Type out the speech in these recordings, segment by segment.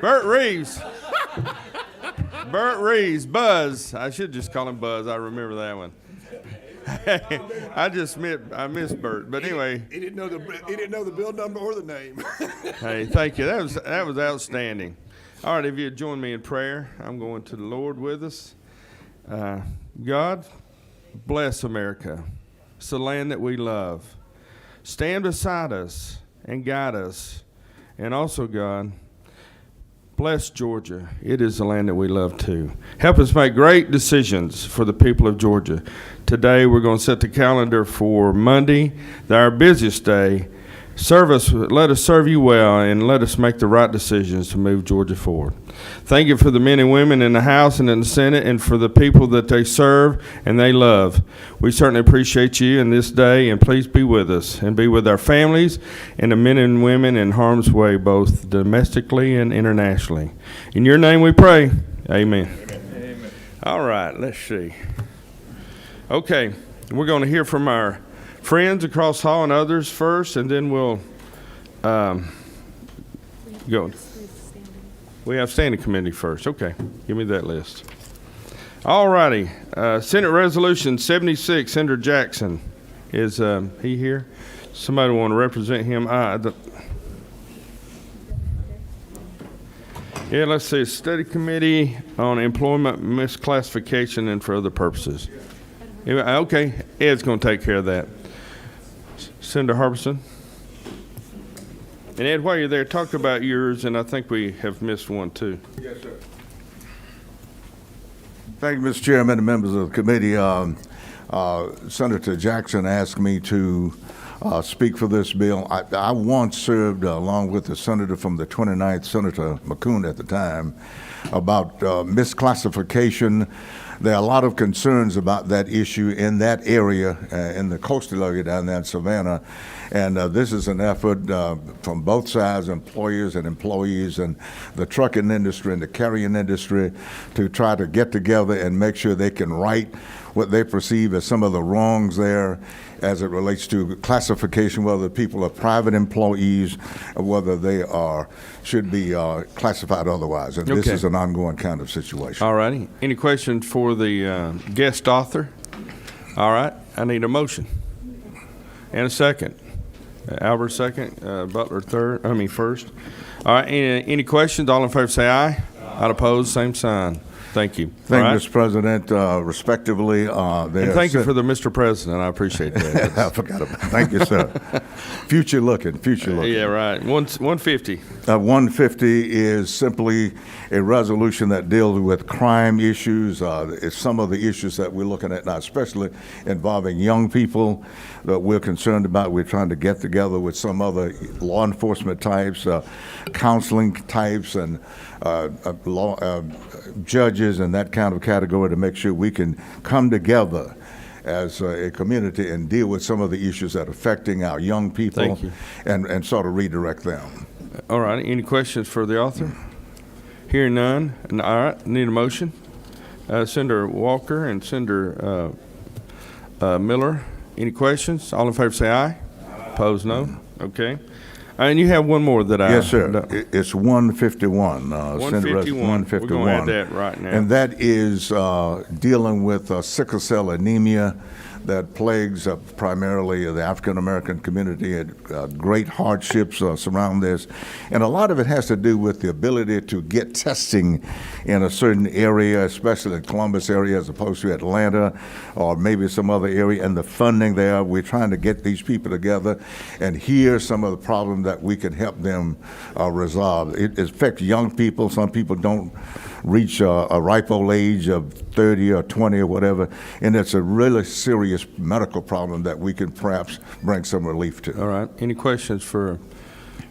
Bert Reeves. Bert Reeves. Buzz. I should just call him Buzz. I remember that one. I missed Bert, but anyway. He didn't know the bill number or the name. Hey, thank you. That was outstanding. All right, if you'd join me in prayer, I'm going to the Lord with us. God, bless America. It's the land that we love. Stand beside us and guide us. And also, God, bless Georgia. It is the land that we love too. Help us make great decisions for the people of Georgia. Today, we're going to set the calendar for Monday, our busiest day. Let us serve you well, and let us make the right decisions to move Georgia forward. Thank you for the men and women in the House and in the Senate, and for the people that they serve and they love. We certainly appreciate you in this day, and please be with us and be with our families and the men and women in harm's way, both domestically and internationally. In your name we pray. Amen. Amen. All right, let's see. Okay, we're going to hear from our friends across hall and others first, and then we'll go. We have standing committee first. Okay, give me that list. All righty. Senate Resolution 76, Senator Jackson. Is he here? Somebody want to represent him? Yeah, let's see. Study Committee on Employment Misclassification and for other purposes. Okay, Ed's going to take care of that. Senator Harbison. And Ed, while you're there, talk about yours, and I think we have missed one too. Yes, sir. Thank you, Mr. Chairman and members of the committee. Senator Jackson asked me to speak for this bill. I once served along with the senator from the 29th, Senator McCoon at the time, about misclassification. There are a lot of concerns about that issue in that area, in the coastal area down there in Savannah. And this is an effort from both sides, employers and employees, and the trucking industry and the carrying industry, to try to get together and make sure they can right what they perceive as some of the wrongs there as it relates to classification, whether people are private employees or whether they should be classified otherwise. And this is an ongoing kind of situation. All righty. Any questions for the guest author? All right. I need a motion. And a second. Albert second, Butler first. All right, any questions? All in favor say aye. All opposed, same sign. Thank you. Thank you, Mr. President. Respectively, and thank you for the Mr. President. I appreciate that. I forgot about it. Thank you, sir. Future looking. Yeah, right. 150. 150 is simply a resolution that deals with crime issues. It's some of the issues that we're looking at now, especially involving young people that we're concerned about. We're trying to get together with some other law enforcement types, counseling types, and judges and that kind of category to make sure we can come together as a community and deal with some of the issues that are affecting our young people. Thank you. And sort of redirect them. All right. Any questions for the author? Hearing none. All right. Need a motion. Senator Walker and Senator Miller. Any questions? All in favor say aye. Opposed, no. Okay. And you have one more that Yes, sir. It's 151. 151. We're going to add that right now. And that is dealing with sickle cell anemia that plagues primarily the African-American community, and great hardships surround this. And a lot of it has to do with the ability to get testing in a certain area, especially the Columbus area as opposed to Atlanta or maybe some other area, and the funding there. We're trying to get these people together and hear some of the problems that we can help them resolve. It affects young people. Some people don't reach a ripe old age of 30 or 20 or whatever, and it's a really serious medical problem that we can perhaps bring some relief to. All right. Any questions for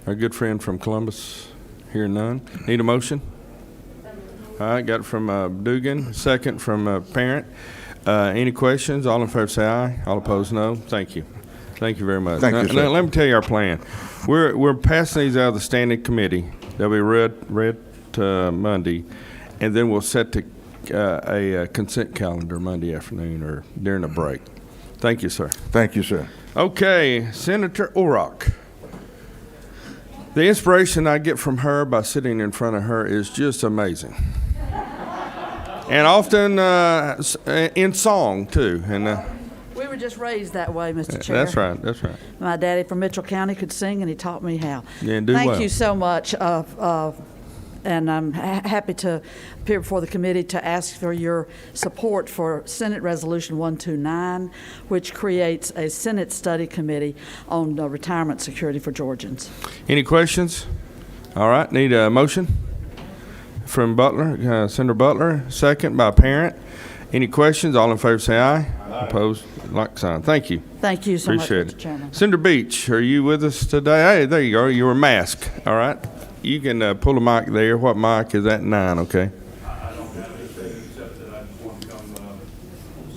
our good friend from Columbus? Hearing none. Need a motion? All right. Got it from Dugan. Second from Parent. Any questions? All in favor say aye. All opposed, no. Thank you. Thank you very much. Thank you, sir. Now, let me tell you our plan. We're passing these out of the standing committee. They'll be read Monday, and then we'll set a consent calendar Monday afternoon or during a break. Thank you, sir. Thank you, sir. Okay, Senator Orrock. The inspiration I get from her by sitting in front of her is just amazing. And often in song, too. And We were just raised that way, Mr. Chair. that's right, that's right. My daddy from Mitchell County could sing, and he taught me how. Yeah, and do Thank well. you so much, and I'm happy to appear before the committee to ask for your support for Senate Resolution 129, which creates a Senate study committee on retirement security for Georgians. Any questions? All right, need a motion from Butler, Senator Butler, second by Parent. Any questions? All in favor say aye. Opposed, like sign. Thank you. Thank you so Appreciate much, it. Mr. Chairman. Senator Beach, are you with us today? Hey, there you go. You're a mask. All right. You can pull a mic there. What mic is that? 9, okay. I don't have anything except that I just want to come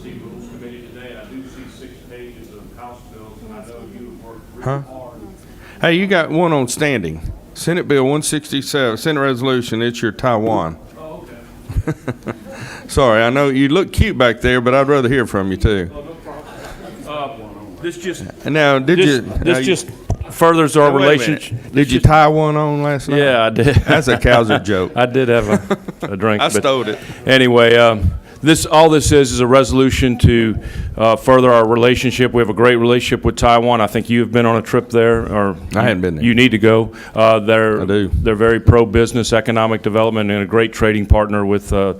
see the Rules Committee today. I do see 6 pages of House bills, and I know you have worked really hard. Hey, you got one on standing. Senate Bill 167, Senate Resolution. It's your Taiwan. Oh, okay. Sorry, I know you look cute back there, but I'd rather hear from you too. Oh, no problem. This just, And now, did you? now this you- just furthers our Wait a minute. relationship. Did you tie one on last night? Yeah, I did. That's a Kaiser joke. I did have a drink. I but stole it. Anyway, all this is a resolution to further our relationship. We have a great relationship with Taiwan. I think you have been on a trip there, or I hadn't been there. You need to go. I do. They're very pro-business, economic development, and a great trading partner with the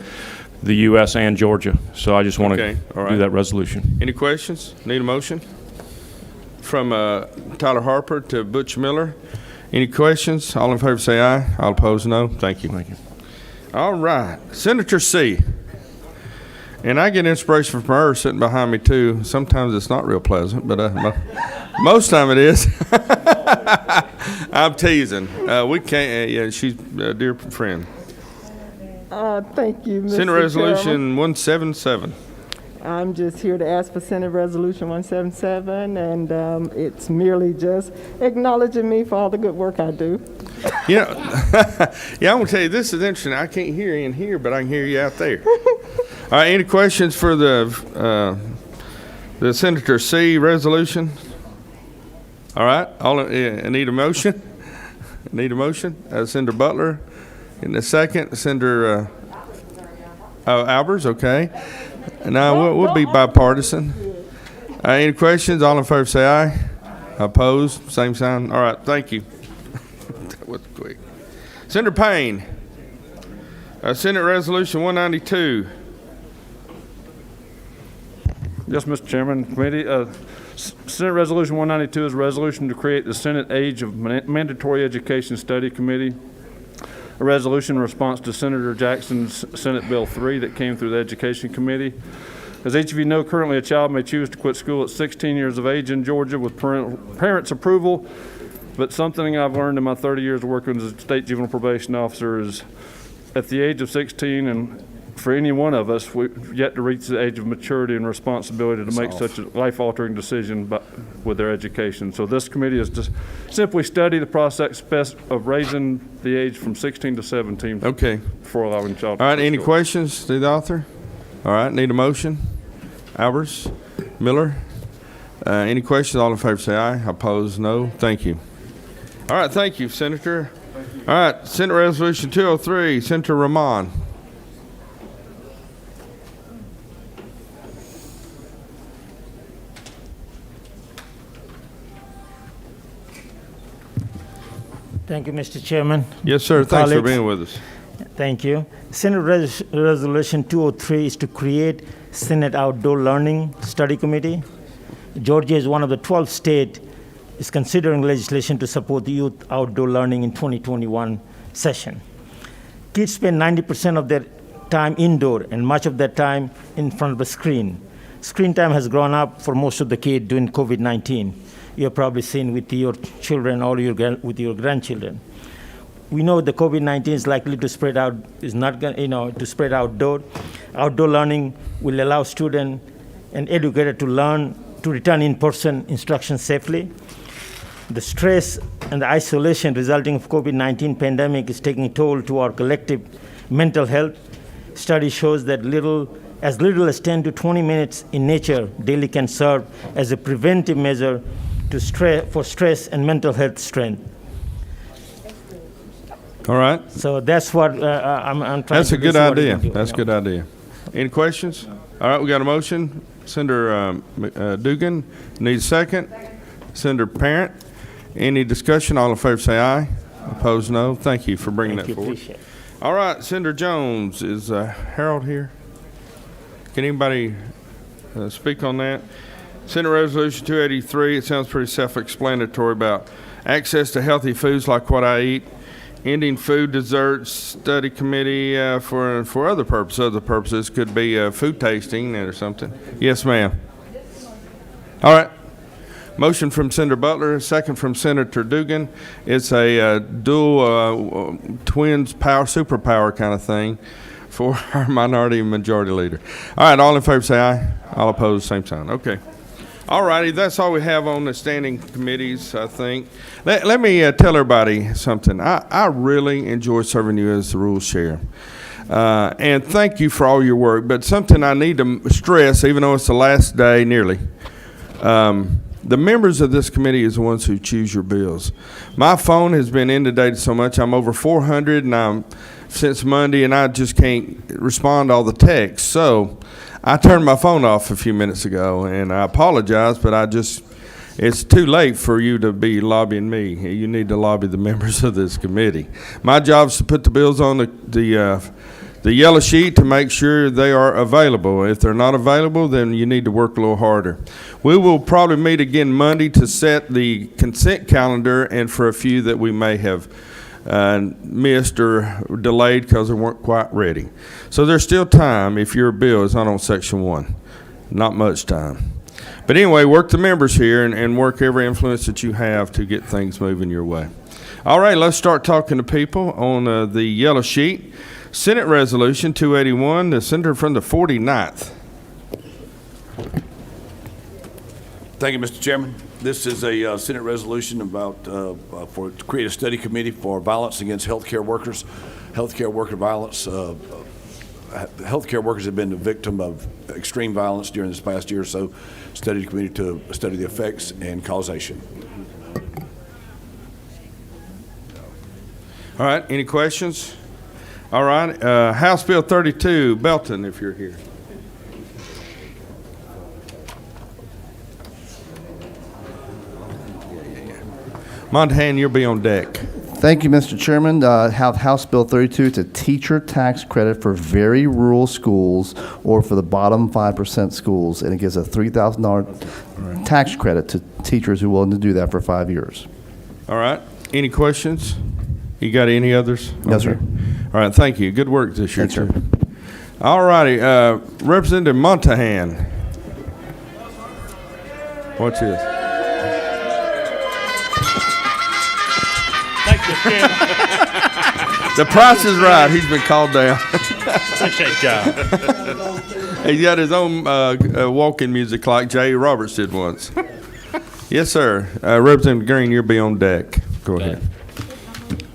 U.S. and Georgia. So I just want Okay, to all right. do that resolution. Any questions? Need a motion? From Tyler Harper to Butch Miller. Any questions? All in favor say aye. All opposed, no. Thank you. Thank you. All right. Senator C. And I get inspiration from her sitting behind me, too. Sometimes it's not real pleasant, but most time it is. I'm teasing. We can't, yeah, she's a dear friend. Thank you, Mr. Senate Chairman. Resolution 177. I'm just here to ask for Senate Resolution 177, and it's merely just acknowledging me for all the good work I do. You know, yeah, I'm going to tell you, this is interesting. I can't hear you in here, but I can hear you out there. All right, any questions for the Senator C resolution? All right, I need a motion. Need a motion. Senator Butler. In a second, Senator Albers, okay. Now, we'll be bipartisan. Any questions? All in favor say aye. Opposed? Same sign. All right, thank you. That was quick. Senator Payne. Senate Resolution 192. Yes, Mr. Chairman, committee. Senate Resolution 192 is a resolution to create the Senate Age of Mandatory Education Study Committee. A resolution in response to Senator Jackson's Senate Bill 3 that came through the Education Committee. As each of you know, currently a child may choose to quit school at 16 years of age in Georgia with parents' approval, but something I've learned in my 30 years of working as a state juvenile probation officer is at the age of 16, and for any one of us, we've yet to reach the age of maturity and responsibility to make such a life-altering decision with their education. So this committee is to simply study the process of raising the age from 16 to 17 Okay. before allowing child. All right, to any school. questions to the author? All right, need a motion? Albers, Miller? Any questions? All in favor say aye. Opposed, no. Thank you. All right, thank you, Senator. All right, Senate Resolution 203, Senator Rahman. Thank you, Mr. Chairman. Yes, sir. Thanks for Colleagues. being with us. Thank you. Senate Resolution 203 is to create Senate Outdoor Learning Study Committee. Georgia is one of the 12 states is considering legislation to support the youth outdoor learning in 2021 session. Kids spend 90% of their time indoor and much of their time in front of a screen. Screen time has grown up for most of the kids during COVID-19. You have probably seen with your children or with your grandchildren. We know the COVID-19 is likely to spread out, is not going to spread outdoor. Outdoor learning will allow students and educators to return in-person instruction safely. The stress and the isolation resulting from COVID-19 pandemic is taking a toll to our collective mental health. Study shows that as little as 10 to 20 minutes in nature daily can serve as a preventive measure for stress and mental health strength. All right. So that's what I'm trying That's to a good see what we idea. can do, That's a good idea. Any questions? All right, we got a motion. Senator Dugan, need a second. Senator Parent, any discussion? All in favor say aye. Opposed, no. Thank you for bringing Thank that you, forward. appreciate it. All right, Senator Jones, is Harold here? Can anybody speak on that? Senate Resolution 283, it sounds pretty self-explanatory about access to healthy foods like what I eat, ending food desserts study committee for other purposes. Other purposes could be food tasting or something. Yes, ma'am. All right. Motion from Senator Butler, second from Senator Dugan. It's a dual twins power, superpower kind of thing for our minority and majority leader. All right, all in favor say aye. All opposed, same sign. Okay. All righty, that's all we have on the standing committees, I think. Let me tell everybody something. I really enjoy serving you as the rules chair. And thank you for all your work. But something I need to stress, even though it's the last day nearly, the members of this committee is the ones who choose your bills. My phone has been inundated so much. I'm over 400 and I'm since Monday, and I just can't respond to all the texts. So I turned my phone off a few minutes ago, and I apologize, but it's too late for you to be lobbying me. You need to lobby the members of this committee. My job is to put the bills on the yellow sheet to make sure they are available. If they're not available, then you need to work a little harder. We will probably meet again Monday to set the consent calendar, and for a few that we may have missed or delayed because they weren't quite ready. So there's still time if your bill is not on Section 1. Not much time. But anyway, work the members here and work every influence that you have to get things moving your way. All right, let's start talking to people on the yellow sheet. Senate Resolution 281, the senator from the 49th. Thank you, Mr. Chairman. This is a Senate resolution about to create a study committee for violence against healthcare workers, healthcare worker violence. Healthcare workers have been the victim of extreme violence during this past year or so. Study committee to study the effects and causation. All right, any questions? All right, House Bill 32, Belton, if you're here. Montahan, you'll be on deck. Thank you, Mr. Chairman. Have House Bill 32. It's a teacher tax credit for very rural schools or for the bottom 5% schools, and it gives a $3,000 tax credit to teachers who are willing to do that for 5 years. All right. Any questions? You got any others? No, sir. All right. Thank you. Good work this year, Thanks, sir. too. All righty. Representative Montahan. What's this? The price is right. He's been called down. Appreciate y'all. He's got his own walking music like Jay Roberts did once. Yes, sir. Representative Green, you'll be on deck. Go ahead.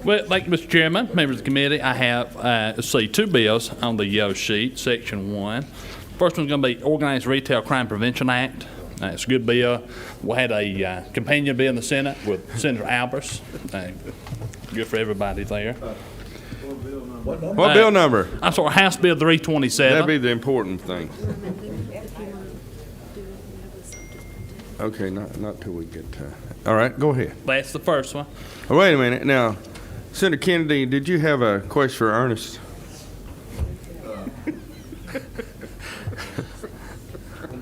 Well, thank you, Mr. Chairman, members of the committee. I have, two bills on the yellow sheet, Section 1. First one's going to be Organized Retail Crime Prevention Act. It's a good bill. We had a companion bill in the Senate with Senator Albers. Good for everybody there. What bill number? I'm sorry, House Bill 327. That'd be the important thing. Okay, not till we get to... All right, go ahead. That's the first one. Oh, wait a minute. Now, Senator Kennedy, did you have a question for Ernest?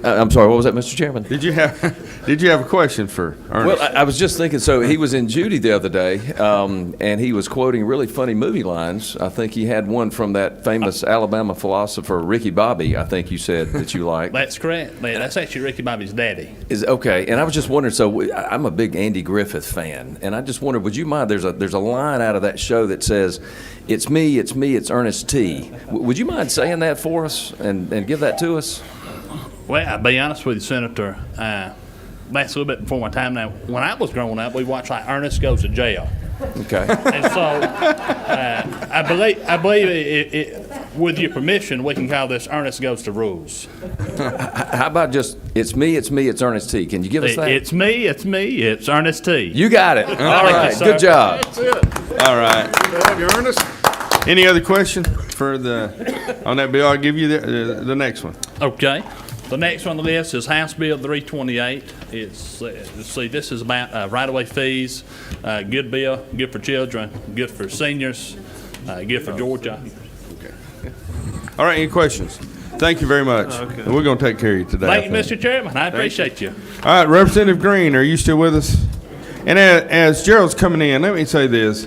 I'm sorry, what was that, Mr. Chairman? Did you have a question for Ernest? Well, I was just thinking, so he was in Judy the other day, and he was quoting really funny movie lines. I think he had one from that famous Alabama philosopher, Ricky Bobby, I think you said that you like. That's correct. That's actually Ricky Bobby's daddy. Okay, and I was just wondering, so I'm a big Andy Griffith fan, and I just wondered, would you mind, there's a line out of that show that says, it's me, it's Ernest T. Would you mind saying that for us and give that to us? Well, I'll be honest with you, Senator. That's a little bit before my time now. When I was growing up, we watched like Ernest Goes to Jail. Okay. And so I believe with your permission, we can call this Ernest Goes to Rules. How about just, it's me, it's Ernest T. Can you give us that? It's me, it's Ernest T. You got it. All right, sir. good job. All right. Have you, Ernest? Any other question on that bill? I'll give you the next one. Okay. The next one on the list is House Bill 328. It's, let's see, this is about right-of-way fees. Good bill, good for children, good for seniors, good for Georgia. All right, any questions? Thank you very much. Okay. We're going to take care of you today. Thank you, I think. Mr. Chairman. I appreciate you. All right, Representative Green, are you still with us? And as Gerald's coming in, let me say this.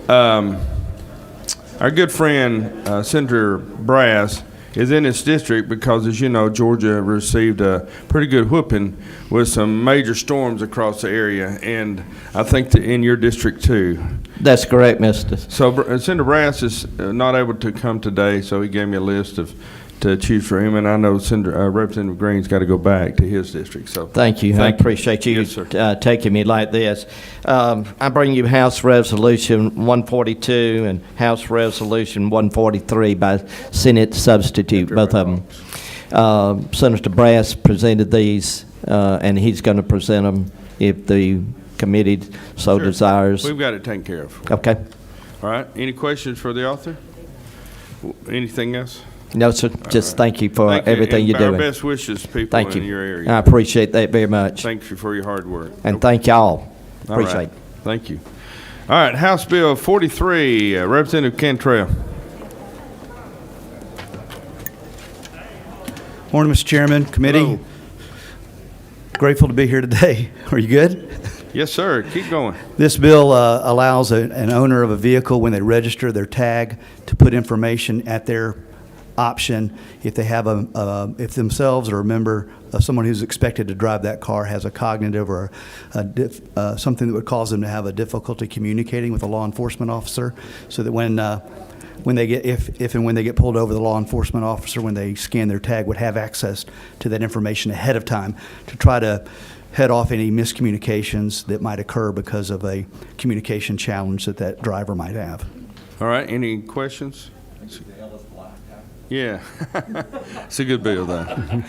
Our good friend, Senator Brass, is in his district because, as you know, Georgia received a pretty good whooping with some major storms across the area, and I think in your district too. That's correct, Mr. So Senator Brass is not able to come today, so he gave me a list to choose for him, and I know Representative Green's got to go back to his district. So thank you. I appreciate you taking me like this. I bring you House Resolution 142 and House Resolution 143 by Senate substitute, both of them. Senator Brass presented these, and he's going to present them if the committee so desires. We've got it taken care of. Okay. All right. Any questions for the author? Anything else? No, sir. Just thank you for everything you're doing. Our best wishes, people in your area. I appreciate that very much. Thank you for your hard work. And thank y'all. Appreciate right. it. Thank you. All right, House Bill 43, Representative Cantrell. Morning, Mr. Chairman, committee. Hello. Grateful to be here today. Are you good? Yes, sir. Keep going. This bill allows an owner of a vehicle, when they register their tag, to put information at their option if they have if themselves or a member of someone who's expected to drive that car has a cognitive or something that would cause them to have a difficulty communicating with a law enforcement officer, so that when they get if and when they get pulled over, the law enforcement officer, when they scan their tag, would have access to that information ahead of time to try to head off any miscommunications that might occur because of a communication challenge that driver might have. All right. Any questions? Yeah. It's a good bill, though.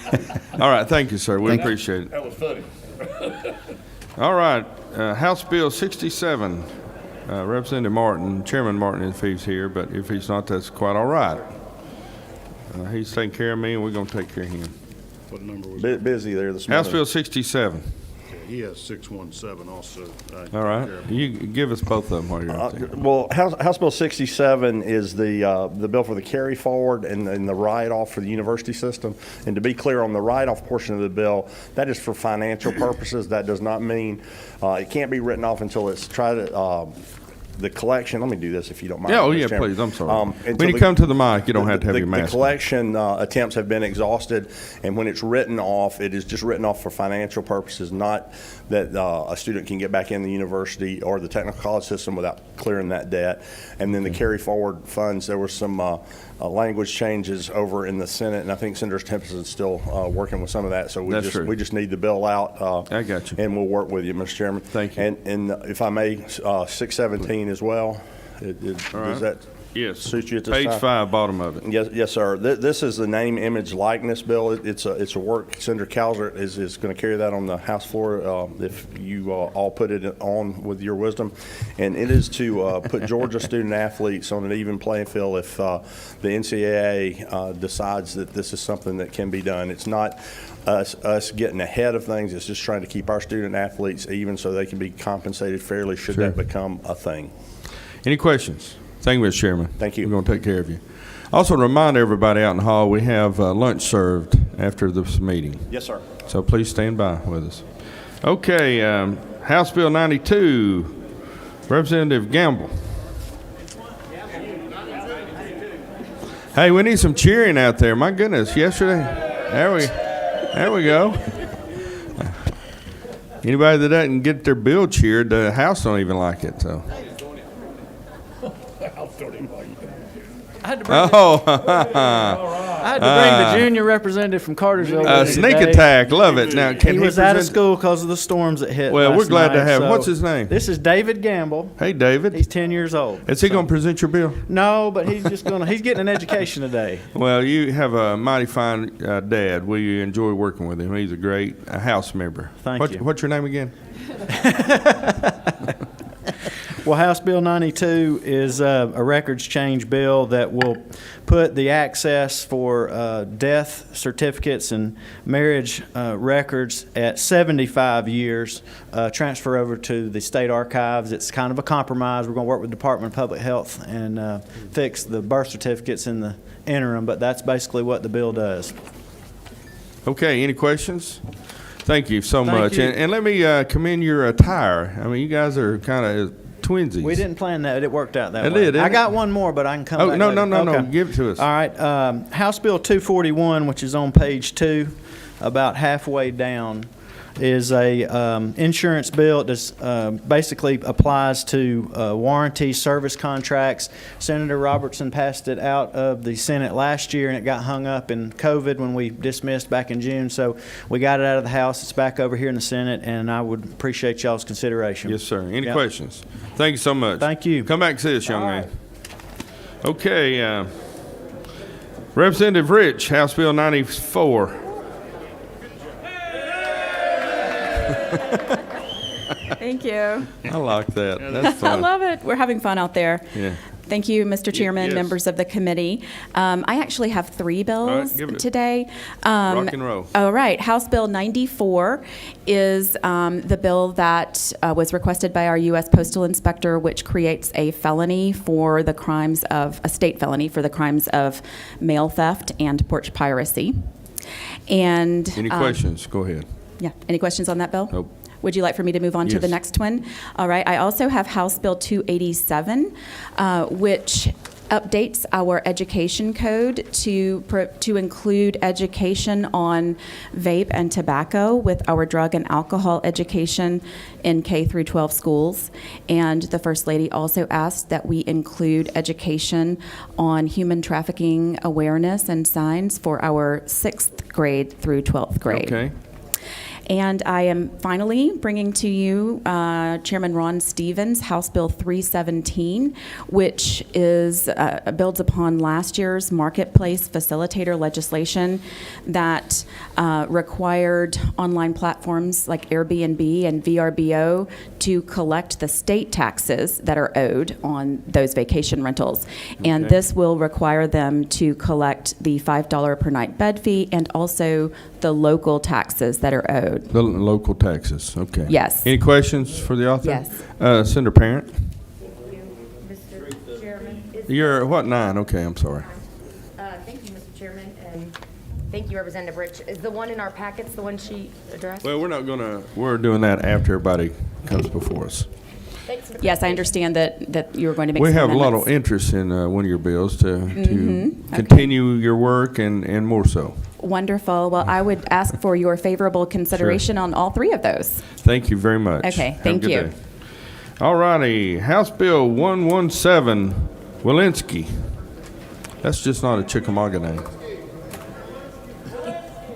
All right. Thank you, sir. We appreciate it. That was funny. All right. House Bill 67. Representative Martin, Chairman Martin, if he's here, but if he's not, that's quite all right. He's taking care of me, and we're going to take care of him. What number was it? Busy there this morning. House Bill 67. He has 617 also. All right. You give us both of them while you're up there. Well, House Bill 67 is the bill for the carry forward and the write-off for the university system. And to be clear on the write-off portion of the bill, that is for financial purposes. That does not mean it can't be written off until it's tried to. The collection, let me do this if you don't mind. Yeah, Mr. Chairman. please. I'm sorry. When you come to the mic, you don't have to have your mask. The collection attempts have been exhausted, and when it's written off, it is just written off for financial purposes, not that a student can get back in the university or the technical college system without clearing that debt. And then the carry forward funds, there were some language changes over in the Senate, and I think Senator Tempest is still working with some of that. So we just need the bill out. I got you. And we'll work with you, Mr. Chairman. Thank you. And if I may, 617 as well. Does that suit you at this time? Page 5, bottom of it. Yes, sir. This is the name, image, likeness bill. It's a work. Senator Calzert is going to carry that on the House floor if you all put it on with your wisdom. And it is to put Georgia student athletes on an even playing field if the NCAA decides that this is something that can be done. It's not us getting ahead of things. It's just trying to keep our student athletes even so they can be compensated fairly should that become a thing. Any questions? Thank you, Mr. Chairman. Thank you. We're going to take care of you. Also, to remind everybody out in the hall, we have lunch served after this meeting. Yes, sir. So please stand by with us. Okay, House Bill 92, Representative Gamble. Hey, we need some cheering out there. My goodness, yesterday. There we go. Anybody that doesn't get their bill cheered, the House don't even like it, so. I had to bring the junior representative from Cartersville. with me Sneak today. attack, love it. Now, can He was out of present- school because of the storms that hit. Well, we're last glad to night, have him. so- What's his name? This is David Gamble. Hey, David. He's 10 years old. Is he going to present your bill? No, but he's just going to, he's getting an education today. Well, you have a mighty fine dad. We enjoy working with him. He's a great House member. Thank you. What's your name again? Well, House Bill 92 is a records change bill that will put the access for death certificates and marriage records at 75 years, transfer over to the state archives. It's kind of a compromise. We're going to work with the Department of Public Health and fix the birth certificates in the interim, but that's basically what the bill does. Okay, any questions? Thank you so Thank much. you. And let me commend your attire. I mean, you guys are kind of twinsies. We didn't plan that. It worked out that It way. did, didn't I it? got one more, but I can come Oh, back no, later. no. Okay. Give it to us. All right. House Bill 241, which is on page 2, about halfway down, is a insurance bill that basically applies to warranty service contracts. Senator Robertson passed it out of the Senate last year, and it got hung up in COVID when we dismissed back in June. So we got it out of the House. It's back over here in the Senate, and I would appreciate y'all's consideration. Yes, sir. Any Yep. questions? Thank you so much. Thank you. Come back and see us, young man. Okay. Representative Rich, House Bill 94. Thank you. I like that. That's I fun. love it. We're having fun out there. Yeah. Thank you, Mr. Chairman, yes. members of the committee. I actually have 3 bills give it. today. Rock and roll. All right. House Bill 94 is the bill that was requested by our U.S. Postal Inspector, which creates a felony for the crimes of, a state felony for the crimes of mail theft and porch piracy. And Any questions? Go ahead. yeah. Any questions on that bill? Nope. Would you like for me to move on to the Yes. next one? All right. I also have House Bill 287, which updates our education code to include education on vape and tobacco with our drug and alcohol education in K through 12 schools. And the First Lady also asked that we include education on human trafficking awareness and signs for our 6th grade through 12th grade. Okay. And I am finally bringing to you Chairman Ron Stevens' House Bill 317, which is builds upon last year's marketplace facilitator legislation that required online platforms like Airbnb and VRBO to collect the state taxes that are owed on those vacation rentals. And Okay. this will require them to collect the $5 per night bed fee and also the local taxes that are owed. The local taxes. Okay. Yes. Any questions for the author? Yes. Senator Parent. Mr. Chairman. You're what, 9? Okay, I'm sorry. Thank you, Mr. Chairman, and thank you, Representative Rich. Is the one in our packets the one she addressed? Well, we're doing that after everybody comes before us. Thanks for the Yes, I understand that you're going to make We some have a lot of amendments. interest in one of your bills to Okay. continue your work and more so. Wonderful. Well, I would ask for your favorable consideration on all 3 of those. Thank you very much. Okay, Have a thank good you. day. All righty, House Bill 117, Walensky. That's just not a Chickamauga name.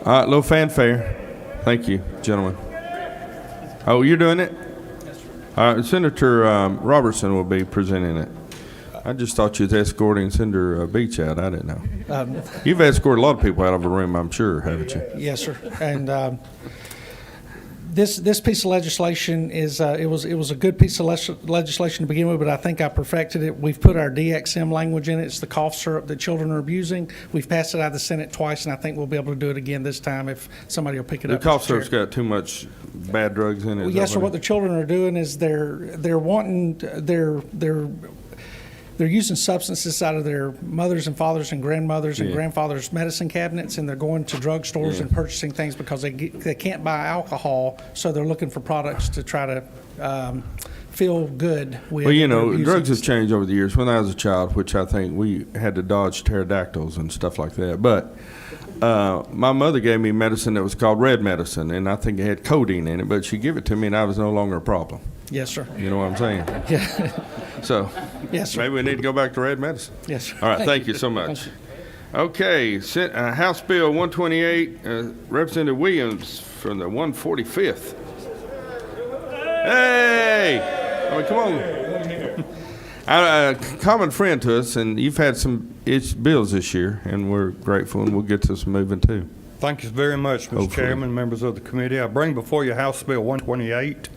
All right, little fanfare. Thank you, gentlemen. Oh, you're doing it? All right, Senator Robertson will be presenting it. I just thought you was escorting Senator Beach out. I didn't know. You've escorted a lot of people out of a room, I'm sure, haven't you? Yes, sir. And this piece of legislation is it was a good piece of legislation to begin with, but I think I perfected it. We've put our DXM language in it. It's the cough syrup that children are abusing. We've passed it out of the Senate twice, and I think we'll be able to do it again this time if somebody will pick it The up. cough Mr. Chair. syrup's got too much bad drugs in it. Well, is yes, that sir. What the children are doing is they're wanting they're using substances out of their mothers and fathers and grandmothers and Yeah. grandfathers' medicine cabinets, and they're going to drugstores Yeah. and purchasing things because they can't buy alcohol, so they're looking for products to try to feel good with. Well, you They're know, abusing drugs have changed over the years. When I was a child, which I think we had to dodge pterodactyls and stuff like that. But my mother gave me medicine that was called red medicine, and I think it had codeine in it, but she gave it to me, and I was no longer a problem. Yes, sir. You know what I'm saying? Yeah. So Yes, sir. maybe we need to go back to red medicine. Yes, sir. All right, thank you so much. Okay, House Bill 128, Representative Williams from the 145th. Hey! I mean, come on. A common friend to us, and you've had some bills this year, and we're grateful, and we'll get to some moving too. Thank you very much, Mr. Hopefully. Chairman, members of the committee. I bring before you House Bill 128.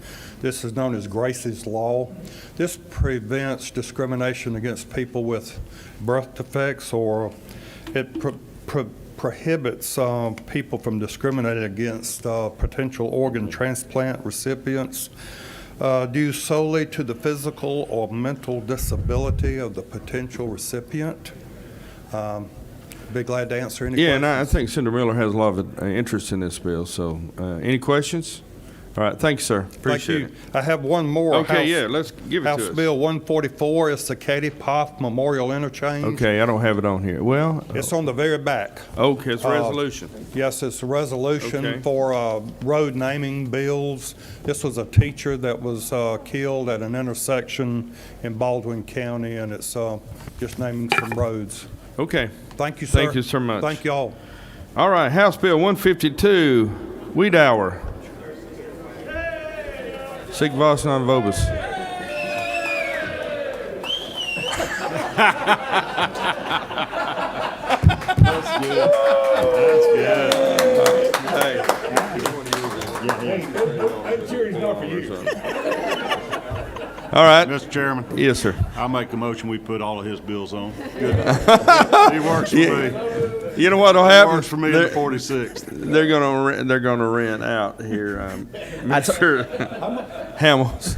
This is known as Gracie's Law. This prevents discrimination against people with birth defects, or it prohibits people from discriminating against potential organ transplant recipients due solely to the physical or mental disability of the potential recipient. Be glad to answer any questions. Yeah, and I think Senator Miller has a lot of interest in this bill. So, any questions? All right, thanks, sir. Appreciate it. I have one more. Okay, let's give it to us. House Bill 144 is the Katy Poff Memorial Interchange. Okay, I don't have it on here. Well, it's on the very back. Okay, it's a resolution. Yes, it's a resolution Okay. for road naming bills. This was a teacher that was killed at an intersection in Baldwin County, and it's just naming some roads. Okay. Thank you, sir. Thank you so much. Thank you all. All right, House Bill 152, Weed Hour. Sig Vos non vobis. That's good. That's good. Hey. I'm sure he's not for you. All right. Mr. Chairman. Yes, sir. I make a motion we put all of his bills on. Good. He works for me. You know what'll happen? Works for me in the 46th. They're gonna rent out here. Mr. Hamels.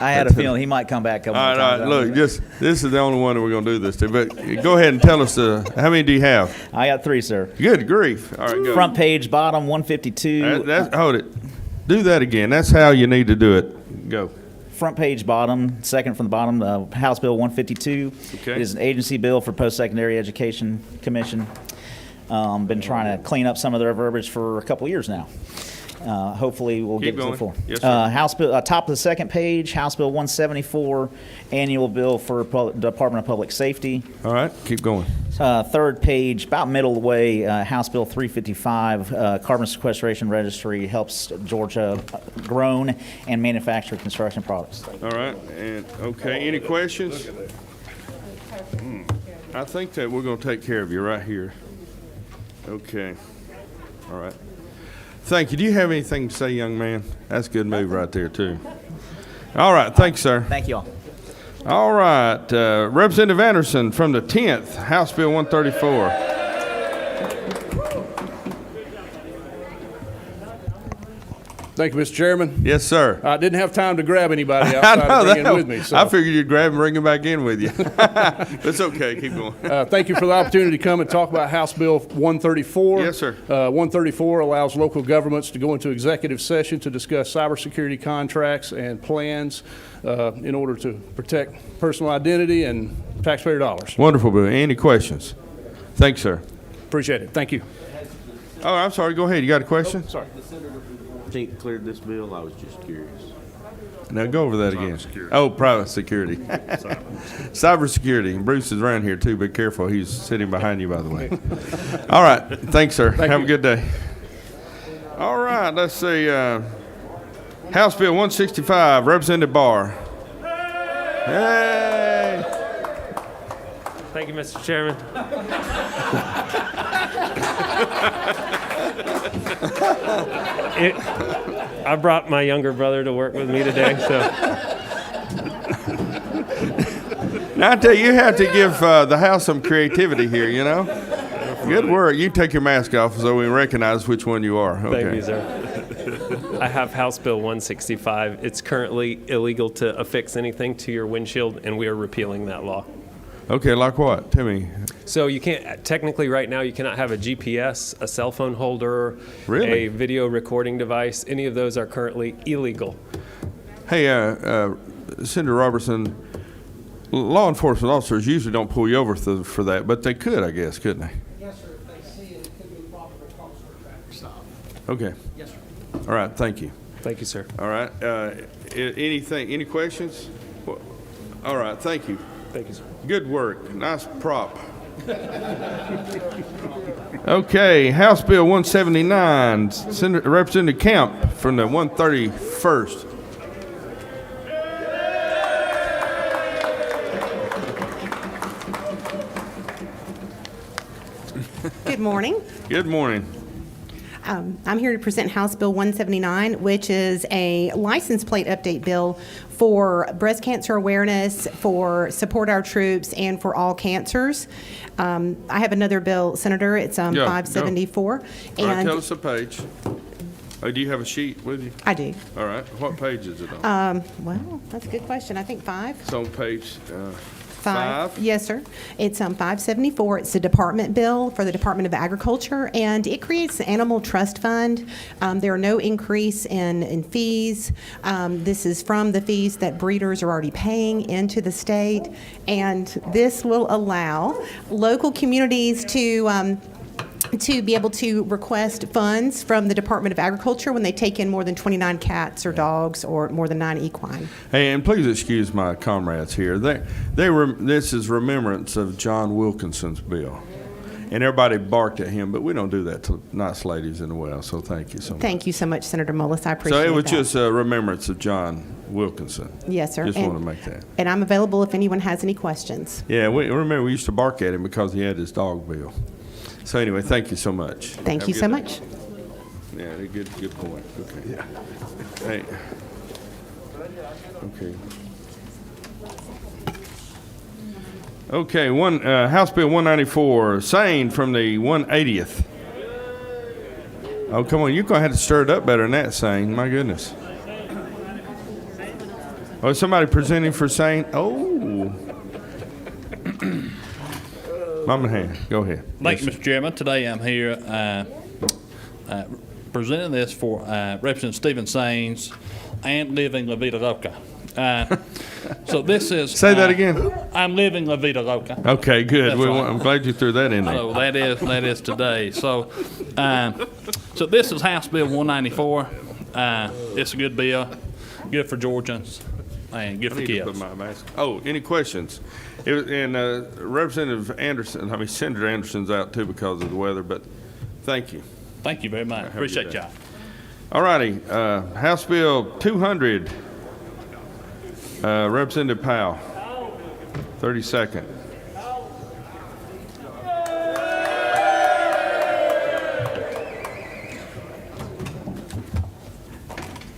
I had a feeling he might come back. All right. Look, this is the only one that we're gonna do this to. But go ahead and tell us how many do you have? I got 3, sir. Good grief! All right, go. Front page, bottom, 152. Hold it. Do that again. That's how you need to do it. Go. Front page, bottom, second from the bottom, House Bill 152. Okay. It is an agency bill for Post-Secondary Education Commission. Been trying to clean up some of their verbiage for a couple of years now. Hopefully, we'll Keep get to the going. floor. Yes, sir. House Bill, top of the second page, House Bill 174, annual bill for Department of Public Safety. All right, keep going. Third page, about middle of the way, House Bill 355, carbon sequestration registry helps Georgia grown and manufacture construction products. All right, and okay, any questions? I think that we're going to take care of you right here. Okay, all right. Thank you. Do you have anything to say, young man? That's a good move right there, too. All right, thanks, sir. Thank you all. All right, Representative Anderson from the 10th, House Bill 134. Thank you, Mr. Chairman. Yes, sir. I didn't have time to grab anybody outside of bringing that. with me. So. I figured you'd grab and bring him back in with you. That's okay. Keep going. Thank you for the opportunity to come and talk about House Bill 134. Yes, sir. 134 allows local governments to go into executive session to discuss cybersecurity contracts and plans in order to protect personal identity and taxpayer dollars. Wonderful, Bill. Any questions? Thanks, sir. Appreciate it. Thank you. Oh, I'm sorry. Go ahead. You got a question? Oh, sorry. Cleared this bill. I was just curious. Now go over that again. Oh, private security. Cyber security. Bruce is around here too. Be careful. He's sitting behind you, by the way. All right. Thanks, sir. Have a good day. All right. Let's see. House Bill 165, Representative Barr. Hey. Thank you, Mr. Chairman. I brought my younger brother to work with me today, so. Now, I tell you, you have to give the House some creativity here, you know? Good work. You take your mask off so we recognize which one you are. Okay. Thank you, sir. I have House Bill 165. It's currently illegal to affix anything to your windshield, and we are repealing that law. Okay, like what? Tell me. So you can't, technically right now, you cannot have a GPS, a cell phone holder, Really? a video recording device. Any of those are currently illegal. Hey, Senator Robertson, law enforcement officers usually don't pull you over for that, but they could, I guess, couldn't they? Yes, sir. If they see it, it could be proper cause for a traffic stop. Okay. Yes, sir. All right, thank you. Thank you, sir. All right. Any questions? All right, thank you. Thank you, sir. Good work. Nice prop. Okay, House Bill 179, Representative Camp from the 131st. Good morning. Good morning. I'm here to present House Bill 179, which is a license plate update bill for breast cancer awareness, for support our troops, and for all cancers. I have another bill, Senator. It's 574. All right, tell us a page. Oh, do you have a sheet with you? I do. All right. What page is it on? Well, that's a good question. I think 5. It's on page 5? Yes, sir. It's 574. It's a department bill for the Department of Agriculture, and it creates the Animal Trust Fund. There are no increase in fees. This is from the fees that breeders are already paying into the state, and this will allow local communities to be able to request funds from the Department of Agriculture when they take in more than 29 cats or dogs or more than 9 equine. Hey, and please excuse my comrades here. This is remembrance of John Wilkinson's bill. And everybody barked at him, but we don't do that to nice ladies in the well, so thank you so much. Thank you so much, Senator Mullis. I appreciate So that. it was just a remembrance of John Wilkinson. Yes, sir. Just want to make that. And I'm available if anyone has any questions. Yeah, remember we used to bark at him because he had his dog bill. So anyway, thank you so much. Thank you so much. Yeah, good point. Okay. Yeah. Hey. Okay. Okay, House Bill 194, same from the 180th. Oh, come on, you're going to have to stir it up better than that, Sane. My goodness. Oh, is somebody presenting for Sane? Oh. Mama hand, go ahead. Thank you, Mr. Chairman. Today I'm here presenting this for Representative Stephen Saines and Living La Vida Loca. So this is... Say that again. I'm living La Vida Loca. Okay, good. That's right. I'm glad you threw that in there. So that is today. So this is House Bill 194. It's a good bill, good for Georgians, and good for kids. Put my mask. Oh, any questions? Representative Anderson, Senator Anderson's out too because of the weather, but thank you. Thank you very much. Appreciate y'all. All righty, House Bill 200, Representative Powell, 32nd.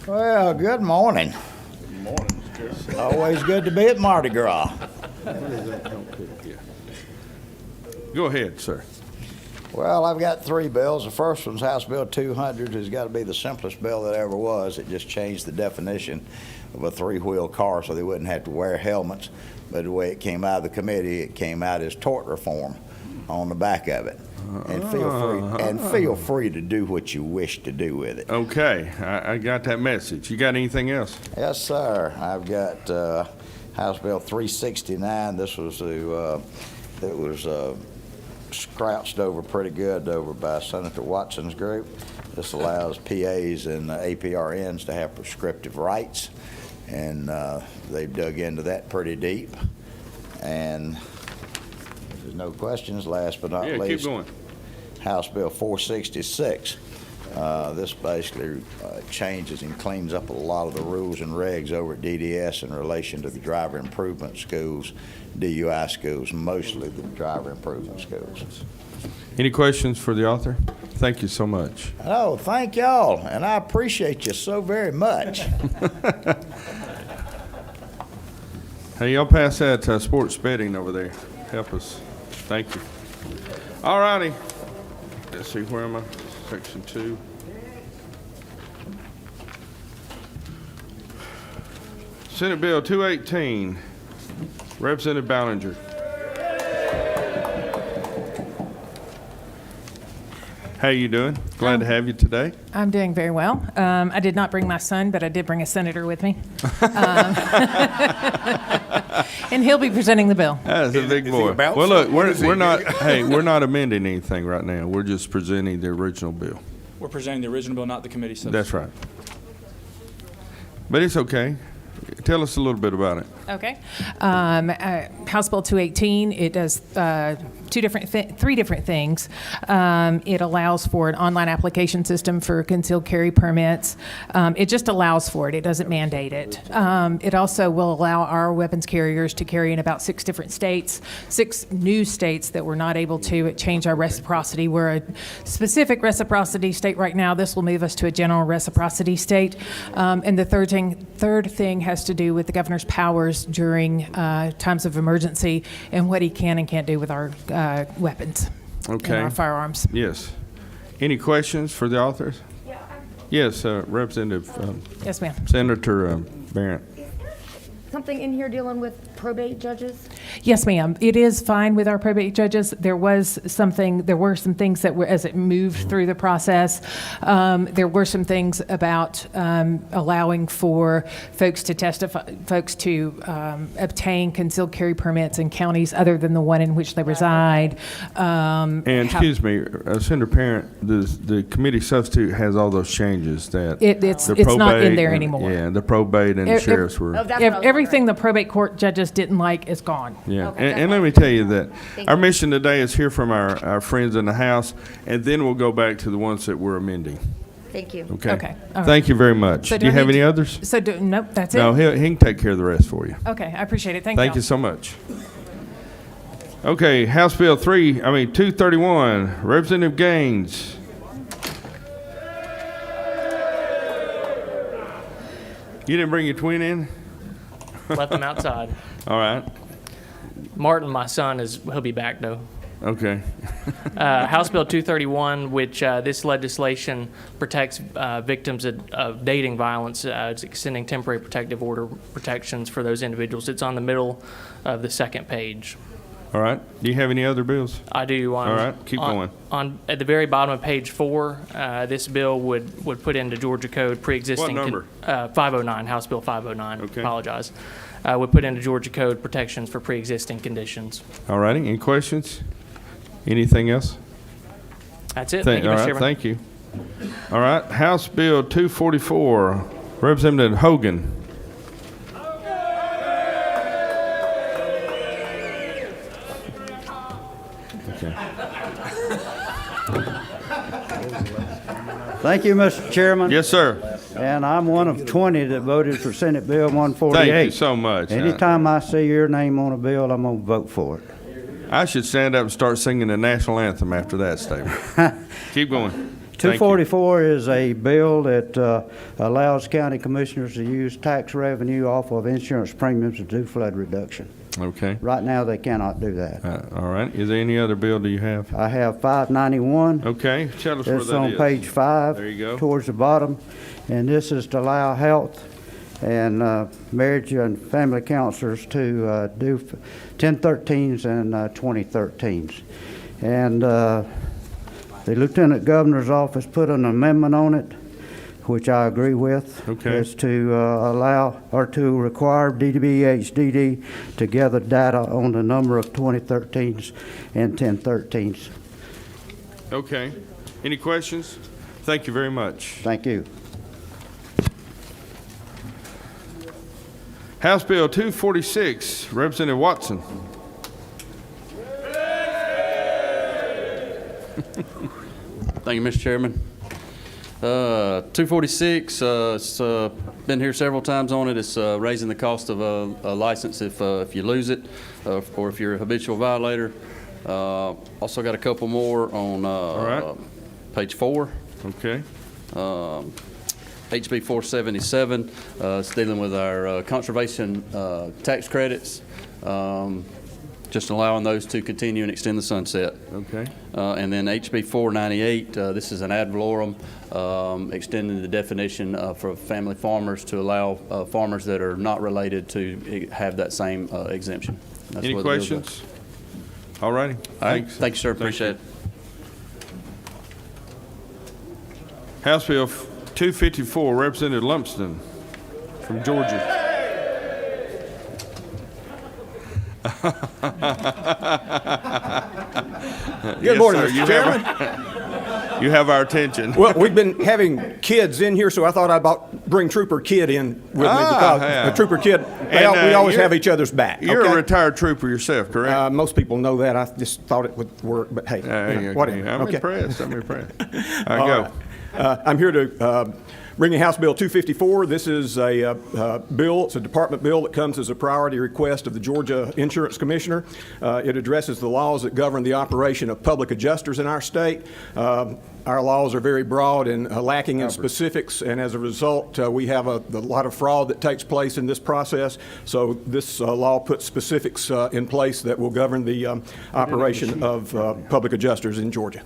Well, good morning. Good morning, Mr. Chair. Always good to be at Mardi Gras. Go ahead, sir. Well, I've got 3 bills. The first one's House Bill 200. It's got to be the simplest bill that ever was. It just changed the definition of a 3-wheel car so they wouldn't have to wear helmets. But the way it came out of the committee, it came out as tort reform on the back of it. And feel free to do what you wish to do with it. Okay, I got that message. You got anything else? Yes, sir. I've got House Bill 369. This was scrouched over pretty good over by Senator Watson's group. This allows PAs and APRNs to have prescriptive rights, and they've dug into that pretty deep. And if there's no questions, last but not least, keep going. House Bill 466. This basically changes and cleans up a lot of the rules and regs over at DDS in relation to the driver improvement schools, DUI schools, mostly the driver improvement schools. Any questions for the author? Thank you so much. Oh, thank y'all, and I appreciate you so very much. Hey, y'all pass that sports betting over there. Help us. Thank you. All righty. Let's see, where am I? Section 2. Senate Bill 218, Representative Ballinger. How you doing? Glad to have you today. I'm doing very well. I did not bring my son, but I did bring a senator with me. And he'll be presenting the bill. That's a big boy. Well, look, we're not. Hey, we're not amending anything right now. We're just presenting the original bill. We're presenting the original bill, not the committee substitute. That's right. But it's okay. Tell us a little bit about it. Okay. House Bill 218, it does three different things. It allows for an online application system for concealed carry permits. It just allows for it. It doesn't mandate it. It also will allow our weapons carriers to carry in about 6 different states, 6 new states that we're not able to change our reciprocity. We're a specific reciprocity state right now. This will move us to a general reciprocity state. And the third thing has to do with the governor's powers during times of emergency and what he can and can't do with our weapons and our firearms. Yes. Any questions for the authors? Yes, Representative. Yes, ma'am. Senator Barrett. Something in here dealing with probate judges? Yes, ma'am. It is fine with our probate judges. There were some things that were, as it moved through the process, there were some things about allowing for folks to obtain concealed carry permits in counties other than the one in which they reside. And excuse me, Senator Parent, the committee substitute has all those changes that it's not in there anymore. Yeah, the probate and the sheriffs were. Everything the probate court judges didn't like is gone. Yeah, and let me tell you that our mission today is hear from our friends in the House, and then we'll go back to the ones that we're amending. Thank you. Okay. Okay. All right. Thank you very much. So do you have any others? Nope, that's it. No, he can take care of the rest for you. Okay, I appreciate it. Thank you. Thank you so much. Okay, House Bill 231, Representative Gaines. You didn't bring your twin in? Left them outside. All right. Martin, my son, he'll be back though. Okay. House Bill 231, which this legislation protects victims of dating violence, it's extending temporary protective order protections for those individuals. It's on the middle of the second page. All right. Do you have any other bills? I do. All right. Keep going. At the very bottom of page 4, this bill would put into Georgia Code pre-existing. What number? 509, House Bill 509. Okay. Apologize. Would put into Georgia Code protections for pre-existing conditions. All righty. Any questions? Anything else? That's it. Thank you, Mr. All right. Chairman. Thank you. All right. House Bill 244, Representative Hogan. Okay. Thank you, Mr. Chairman. Yes, sir. And I'm one of 20 that voted for Senate Bill 148. Thank you so much. Anytime I see your name on a bill, I'm going to vote for it. I should stand up and start singing the national anthem after that statement. Keep going. 244 is a bill that allows county commissioners to use tax revenue off of insurance premiums to do flood reduction. Okay. Right now, they cannot do that. All right. Is there any other bill do you have? I have 591. Okay. Tell us where that is. It's on page 5. There you go. Towards the bottom. And this is to allow health and marriage and family counselors to do 1013s and 2013s. And the Lieutenant Governor's office put an amendment on it, which I agree with. Okay. Is to allow or to require DDB-HDD to gather data on the number of 2013s and 1013s. Okay. Any questions? Thank you very much. Thank you. House Bill 246, Representative Watson. Thank you, Mr. Chairman. 246, it's been here several times on it. It's raising the cost of a license if you lose it or if you're a habitual violator. Also got a couple more on page 4. Okay. HB 477, it's dealing with our conservation tax credits. Just allowing those to continue and extend the sunset. Okay. And then HB 498, this is an ad valorem, extending the definition for family farmers to allow farmers that are not related to have that same exemption. That's Any what the bill's questions? All righty. All right. Thanks. Thank you, sir. Appreciate it. House Bill 254, Representative Lumpston from Georgia. Good morning, Mr. Chairman. You have our attention. Well, we've been having kids in here, so I thought I'd bring Trooper Kid in with me because yeah. Trooper Kid, we always have each other's back. You're okay? a retired trooper yourself, correct? Most people know that. I just thought it would work, but hey, whatever. I'm Okay. impressed. I'm impressed. All right, All go. right. I'm here to bring you House Bill 254. This is a bill, it's a department bill that comes as a priority request of the Georgia Insurance Commissioner. It addresses the laws that govern the operation of public adjusters in our state. Our laws are very broad and lacking in specifics, and as a result, we have a lot of fraud that takes place in this process. So this law puts specifics in place that will govern the operation of public adjusters in Georgia.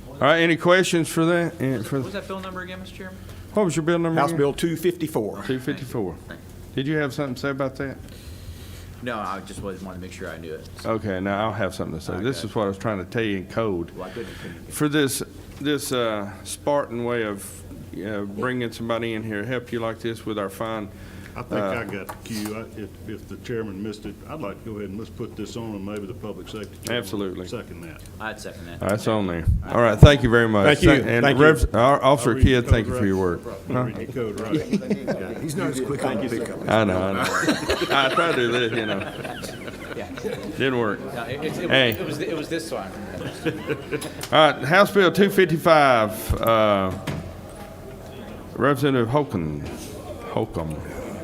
All right, any questions for that? What was that bill number again, Mr. Chairman? What was your bill number? House again? Bill 254. 254. Did you have something to say about that? No, I just wanted to make sure I knew it. Okay, now I'll have something to say. This is what I was trying to tell you in code. Well, I couldn't. For this Spartan way of bringing somebody in here, help you like this with our fine. I think I got the cue. If the chairman missed it, I'd like to go ahead and let's put this on and maybe the public safety. chairman Absolutely. will second that. I'd second that. That's on there. All right, thank you very much. Thank you. And Thank you. Officer I'll read the Kidd, code thank you for right. your work. I'll read the code right. He's not as quick on the pickup. I know. I tried to do this, Didn't work. No, Hey. it was this one. All right, House Bill 255, Representative Holcomb.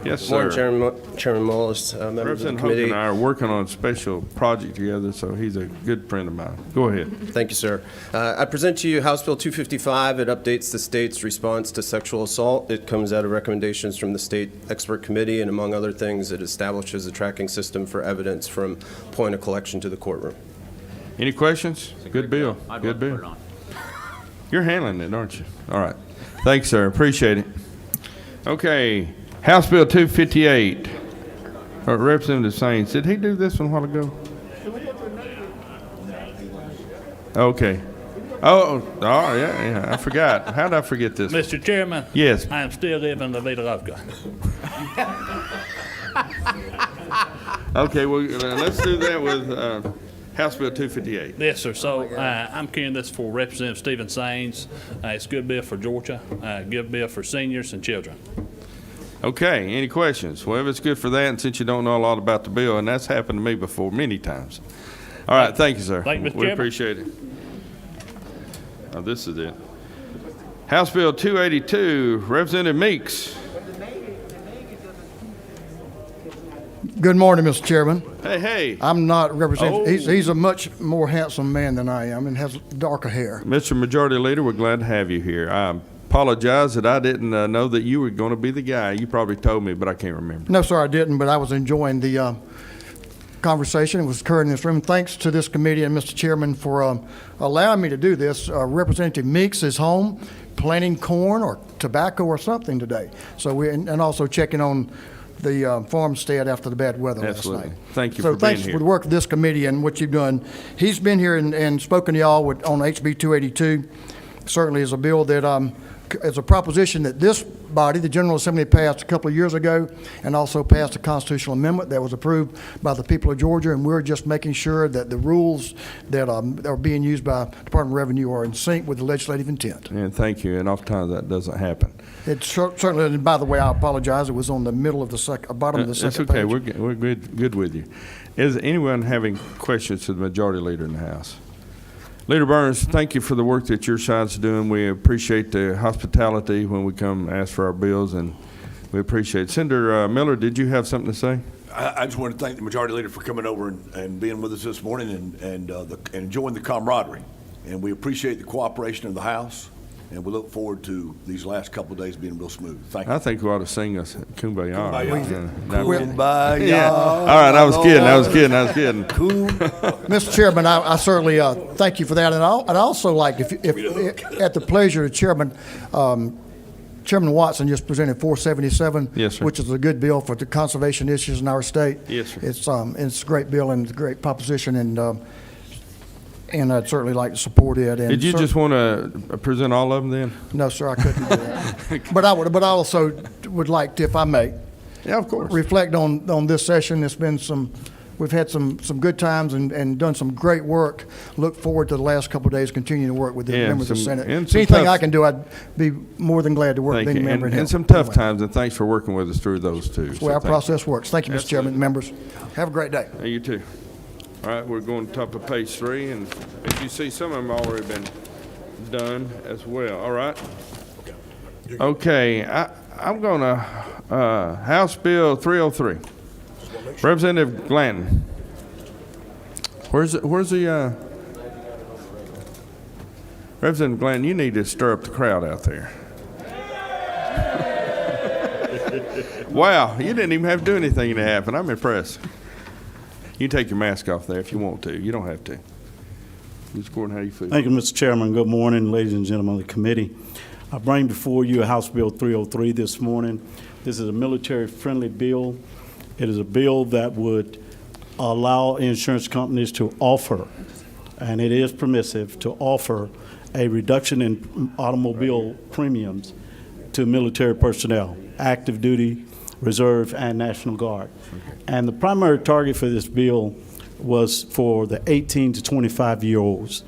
Yes, sir. Morning, Chairman Mullis, members of the Representative Holcomb committee. and I are working on a special project together, so he's a good friend of mine. Go ahead. Thank you, sir. I present to you House Bill 255. It updates the state's response to sexual assault. It comes out of recommendations from the State Expert Committee, and among other things, it establishes a tracking system for evidence from point of collection to the courtroom. Any questions? Good bill. I'd Good love to bill. put it on. You're handling it, aren't you? All right. Thanks, sir. Appreciate it. Okay. House Bill 258. Representative Sainz. Did he do this one a while ago? Okay. Oh, yeah. I forgot. How did I forget this? Mr. Chairman? Yes. I am still living La Vida Loca. Okay, well, let's do that with House Bill 258. Yes, sir. So I'm carrying this for Representative Stephen Sainz. It's a good bill for Georgia, good bill for seniors and children. Okay, any questions? Well, if it's good for that, and since you don't know a lot about the bill, and that's happened to me before many times. All right, thank you, sir. Thank you, Mr. We Chairman. appreciate it. Oh, this is it. House Bill 282, Representative Meeks. Good morning, Mr. Chairman. Hey. I'm not representing, Oh. he's a much more handsome man than I am and has darker hair. Mr. Majority Leader, we're glad to have you here. I apologize that I didn't know that you were going to be the guy. You probably told me, but I can't remember. No, sir, I didn't, but I was enjoying the conversation. It was occurring in this room. Thanks to this committee and Mr. Chairman for allowing me to do this. Representative Meeks is home planting corn or tobacco or something today. So and also checking on the farmstead after the bad weather Absolutely. last night. Thank you so for being thanks here. for the work of this committee and what you've done. He's been here and spoken to y'all on HB 282. Certainly is a bill that is a proposition that this body, the General Assembly, passed a couple of years ago, and also passed a constitutional amendment that was approved by the people of Georgia, and we're just making sure that the rules that are being used by Department of Revenue are in sync with the legislative intent. And thank you, and oftentimes that doesn't happen. It certainly, and by the way, I apologize, it was on the middle of the bottom of the second It's okay. page. We're good with you. Is anyone having questions to the Majority Leader in the House? Leader Burns, thank you for the work that your side's doing. We appreciate the hospitality when we come ask for our bills, and we appreciate it. Senator Miller, did you have something to say? I just want to thank the Majority Leader for coming over and being with us this morning and enjoying the camaraderie. And we appreciate the cooperation of the House, and we look forward to these last couple of days being real smooth. Thank you. I think we ought to sing us Kumbaya. Kumbaya. Yeah. All right, I was kidding. Mr. Chairman, I certainly thank you for that, and I'd also like, if at the pleasure of Chairman Watson just presented 477, Yes, sir. which is a good bill for the conservation issues in our state. Yes, sir. It's a great bill and it's a great proposition, and I'd certainly like to support it. And Did you just want to present all of them then? No, sir, I couldn't do that. But I also would like to, if I may, yeah, of course, reflect on this session. It's been we've had some good times and done some great work. Look forward to the last couple of days continuing to work with the Yeah, members of the some- Senate. and So some anything tough- I can do, I'd be more than glad to work Thank being a you. member And help. some tough Anyway, times, and thanks for working with us through those too. that's the way our process works. Thank you, Mr. Chairman and members. Have a great day. You too. All right, we're going to top of page 3, and as you see, some of them already been done as well. All right. Okay, I'm going to House Bill 303. Representative Glanton. Where's the Representative Glanton? You need to stir up the crowd out there. Wow, you didn't even have to do anything to happen. I'm impressed. You can take your mask off there if you want to. You don't have to. Mr. Gordon, how do you feel? Thank you, Mr. Chairman. Good morning, ladies and gentlemen of the committee. I bring before you House Bill 303 this morning. This is a military-friendly bill. It is a bill that would allow insurance companies to offer, and it is permissive, to offer a reduction in automobile premiums to military personnel, active duty, reserve, and National Guard. And the primary target for this bill was for the 18 to 25-year-olds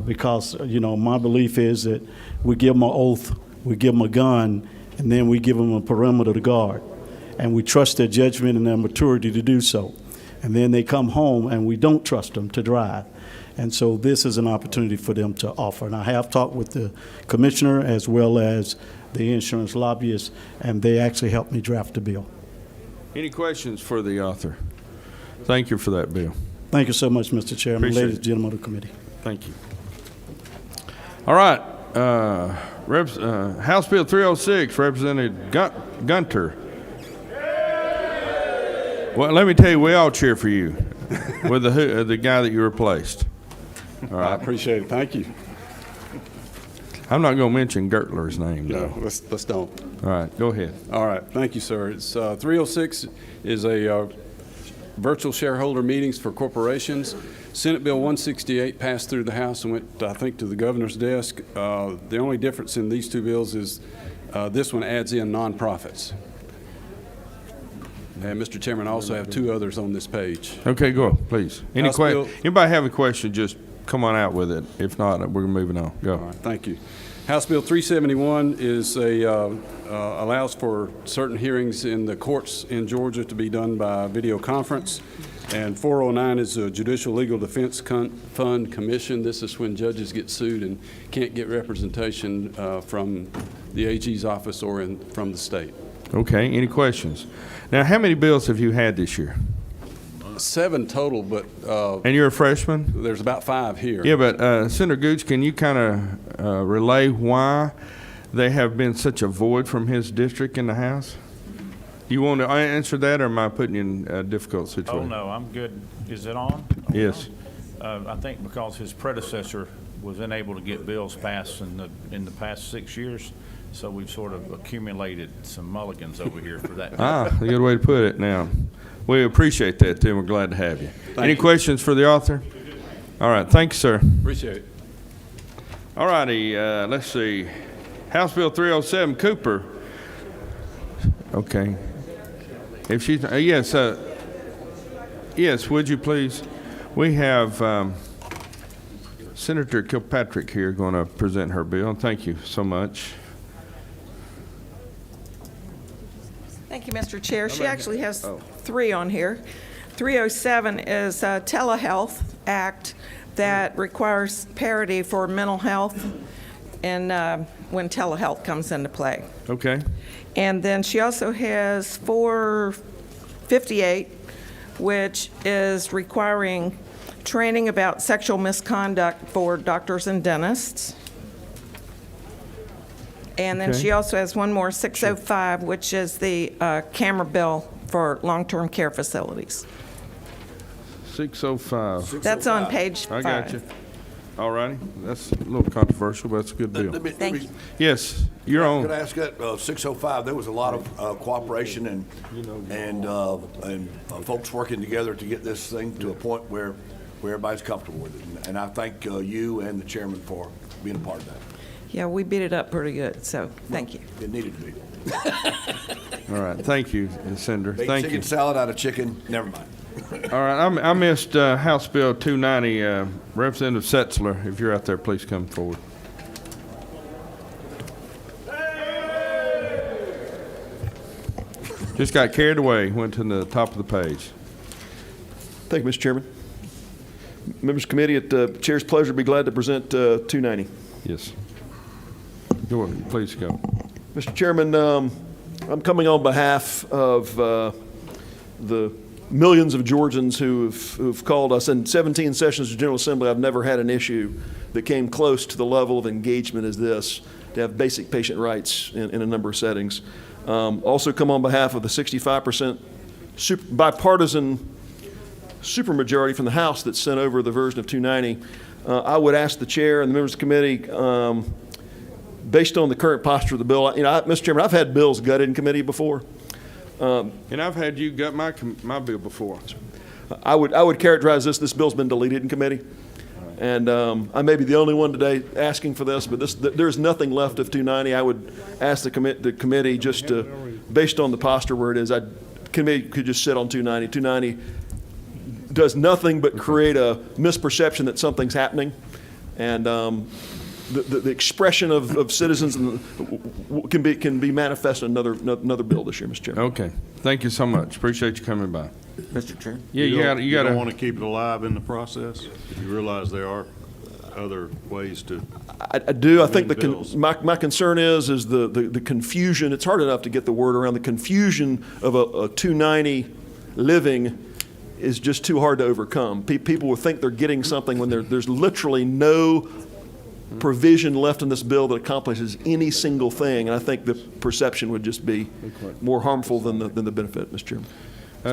because, you know, my belief is that we give them an oath, we give them a gun, and then we give them a perimeter to guard. And we trust their judgment and their maturity to do so. And then they come home and we don't trust them to drive. And so this is an opportunity for them to offer. And I have talked with the commissioner as well as the insurance lobbyists, and they actually helped me draft the bill. Any questions for the author? Thank you for that, Bill. Thank you so much, Mr. Chairman, Appreciate ladies it. and gentlemen of the committee. Thank you. All right. House Bill 306, Representative Gunter. Well, let me tell you, we all cheer for you with the guy that you replaced. All right. I appreciate it. Thank you. I'm not going to mention Gertler's name, though. No, let's don't. All right, go ahead. All right, thank you, sir. It's 306 is a virtual shareholder meetings for corporations. Senate Bill 168 passed through the House and went, I think, to the governor's desk. The only difference in these two bills is this one adds in nonprofits. And Mr. Chairman, I also have two others on this page. Okay, go, please. Bill- Anybody have a question, just come on out with it. If not, we're moving on. Go. All right, thank you. House Bill 371 is allows for certain hearings in the courts in Georgia to be done by video conference. And 409 is a Judicial Legal Defense Fund Commission. This is when judges get sued and can't get representation from the AG's office or from the state. Okay, any questions? Now, how many bills have you had this year? 7 total, but And you're a freshman? there's about 5 here. Yeah, but Senator Gooch, can you kind of relay why they have been such a void from his district in the House? You want to answer that, or am I putting you in a difficult situation? Oh, no, I'm good. Is it on? Yes. I think because his predecessor was unable to get bills passed in the past 6 years, so we've sort of accumulated some mulligans over here for that. A good way to put it now. We appreciate that, too. We're glad to have you. Any questions for the author? All right. Thank you, sir. Appreciate it. All righty. Let's see. House Bill 307, Cooper. Okay. If she's, yes, would you please? We have Senator Kilpatrick here going to present her bill. Thank you so much. Thank you, Mr. Chair. She actually has 3 on here. 307 is a Telehealth Act that requires parity for mental health and when telehealth comes into play. Okay. And then she also has 458, which is requiring training about sexual misconduct for doctors and dentists. And then Okay. she also has one more, 605, which is the camera bill for long-term care facilities. 605. That's on page I got 5. you. All righty. That's a little controversial, but that's a good bill. Thank you. Yes, you're on. Could I ask that 605? There was a lot of cooperation and folks working together to get this thing to a point where everybody's comfortable with it. And I thank you and the chairman for being a part of that. Yeah, we beat it up pretty good, so thank you. It needed to be. All right. Thank you, Senator. Make Thank you. chicken salad out of chicken. Never mind. All right, I missed House Bill 290. Representative Setzler, if you're out there, please come forward. Just got carried away, went to the top of the page. Thank you, Mr. Chairman. Members of the committee, at the chair's pleasure, be glad to present 290. Yes. Go ahead, please go. Mr. Chairman, I'm coming on behalf of the millions of Georgians who've called us. In 17 sessions of General Assembly, I've never had an issue that came close to the level of engagement as this, to have basic patient rights in a number of settings. Also come on behalf of the 65% bipartisan supermajority from the House that sent over the version of 290. I would ask the chair and the members of the committee, based on the current posture of the bill, Mr. Chairman, I've had bills gutted in committee before. And I've had you gut my bill before. I would characterize this bill's been deleted in committee. And I may be the only one today asking for this, but there's nothing left of 290. I would ask the committee just to, based on the posture where it is, committee could just sit on 290. 290 does nothing but create a misperception that something's happening. And the expression of citizens can be manifest in another bill this year, Mr. Chairman. Okay. Thank you so much. Appreciate you coming by. Mr. Chair? Yeah, you don't got want to keep it alive in the process? You realize there are other ways to. I do. I think my concern is the confusion. It's hard enough to get the word around. The confusion of a 290 living is just too hard to overcome. People will think they're getting something when there's literally no provision left in this bill that accomplishes any single thing. And I think the perception would just be more harmful than the benefit, Mr. Chairman.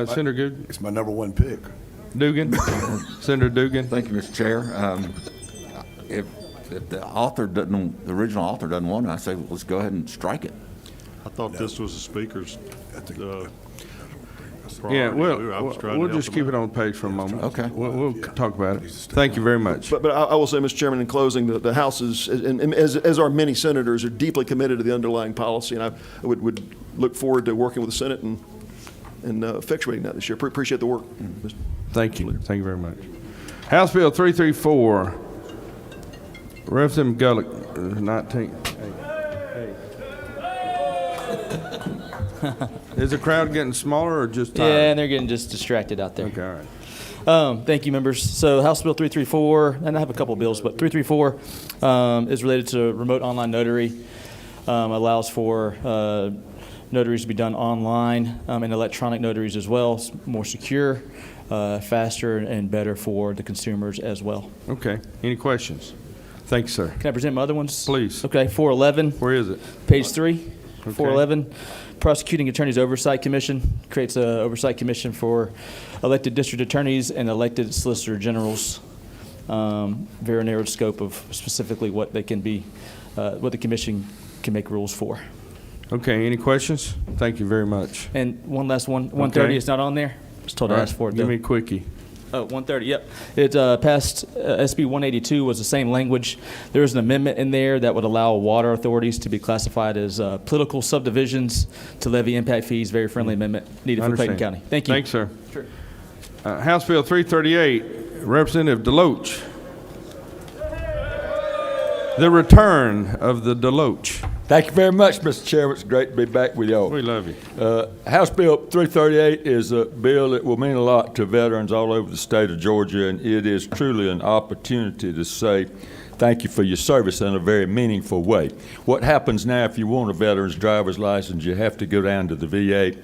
Senator Good? It's my number one pick. Dugan? Senator Dugan? Thank you, Mr. Chair. If the original author doesn't want it, I say, well, let's go ahead and strike it. I thought this was the speaker's Yeah, priority. we'll just keep it on the page for a moment. Okay. We'll talk about it. Thank you very much. But I will say, Mr. Chairman, in closing, the House is, and as our many senators, are deeply committed to the underlying policy, and I would look forward to working with the Senate and effectuating that this year. Appreciate the work. Thank you. Thank you very much. House Bill 334, Representative Gulick, 19. Is the crowd getting smaller or just tired? Yeah, and they're getting just distracted out there. Okay, all right. Thank you, members. So House Bill 334, and I have a couple bills, but 334 is related to remote online notary. Allows for notaries to be done online and electronic notaries as well. It's more secure, faster, and better for the consumers as well. Okay. Any questions? Thank you, sir. Can I present my other ones? Please. Okay, 411. Where is it? Page 3. Okay. 411. Prosecuting Attorneys Oversight Commission creates an oversight commission for elected district attorneys and elected solicitor generals. Very narrowed scope of specifically what they can be, what the commission can make rules for. Okay, any questions? Thank you very much. And one last one, 130 is not on there. I was told to ask for it. Give though. me a quickie. Oh, 130, yep. It passed, SB 182 was the same language. There was an amendment in there that would allow water authorities to be classified as political subdivisions to levy impact fees. Very friendly amendment needed for Clayton County. Thank you. Thanks, sir. Sure. House Bill 338, Representative DeLoach. The return of the DeLoach. Thank you very much, Mr. Chairman. It's great to be back with y'all. We love you. House Bill 338 is a bill that will mean a lot to veterans all over the state of Georgia, and it is truly an opportunity to say thank you for your service in a very meaningful way. What happens now if you want a veteran's driver's license, you have to go down to the VA,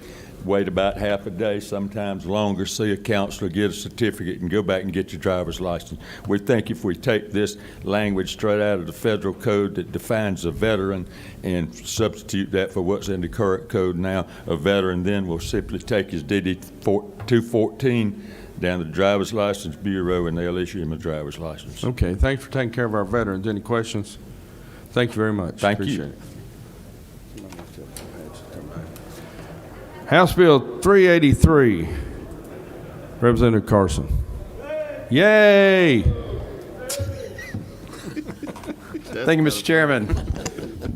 wait about half a day, sometimes longer, see a counselor, get a certificate, and go back and get your driver's license. We think if we take this language straight out of the federal code that defines a veteran and substitute that for what's in the current code now, a veteran then will simply take his DD 214 down to the Driver's License Bureau, and they'll issue him a driver's license. Okay, thanks for taking care of our veterans. Any questions? Thank you very much. Thank Appreciate you. it. House Bill 383, Representative Carson. Yay! Thank you, Mr. Chairman.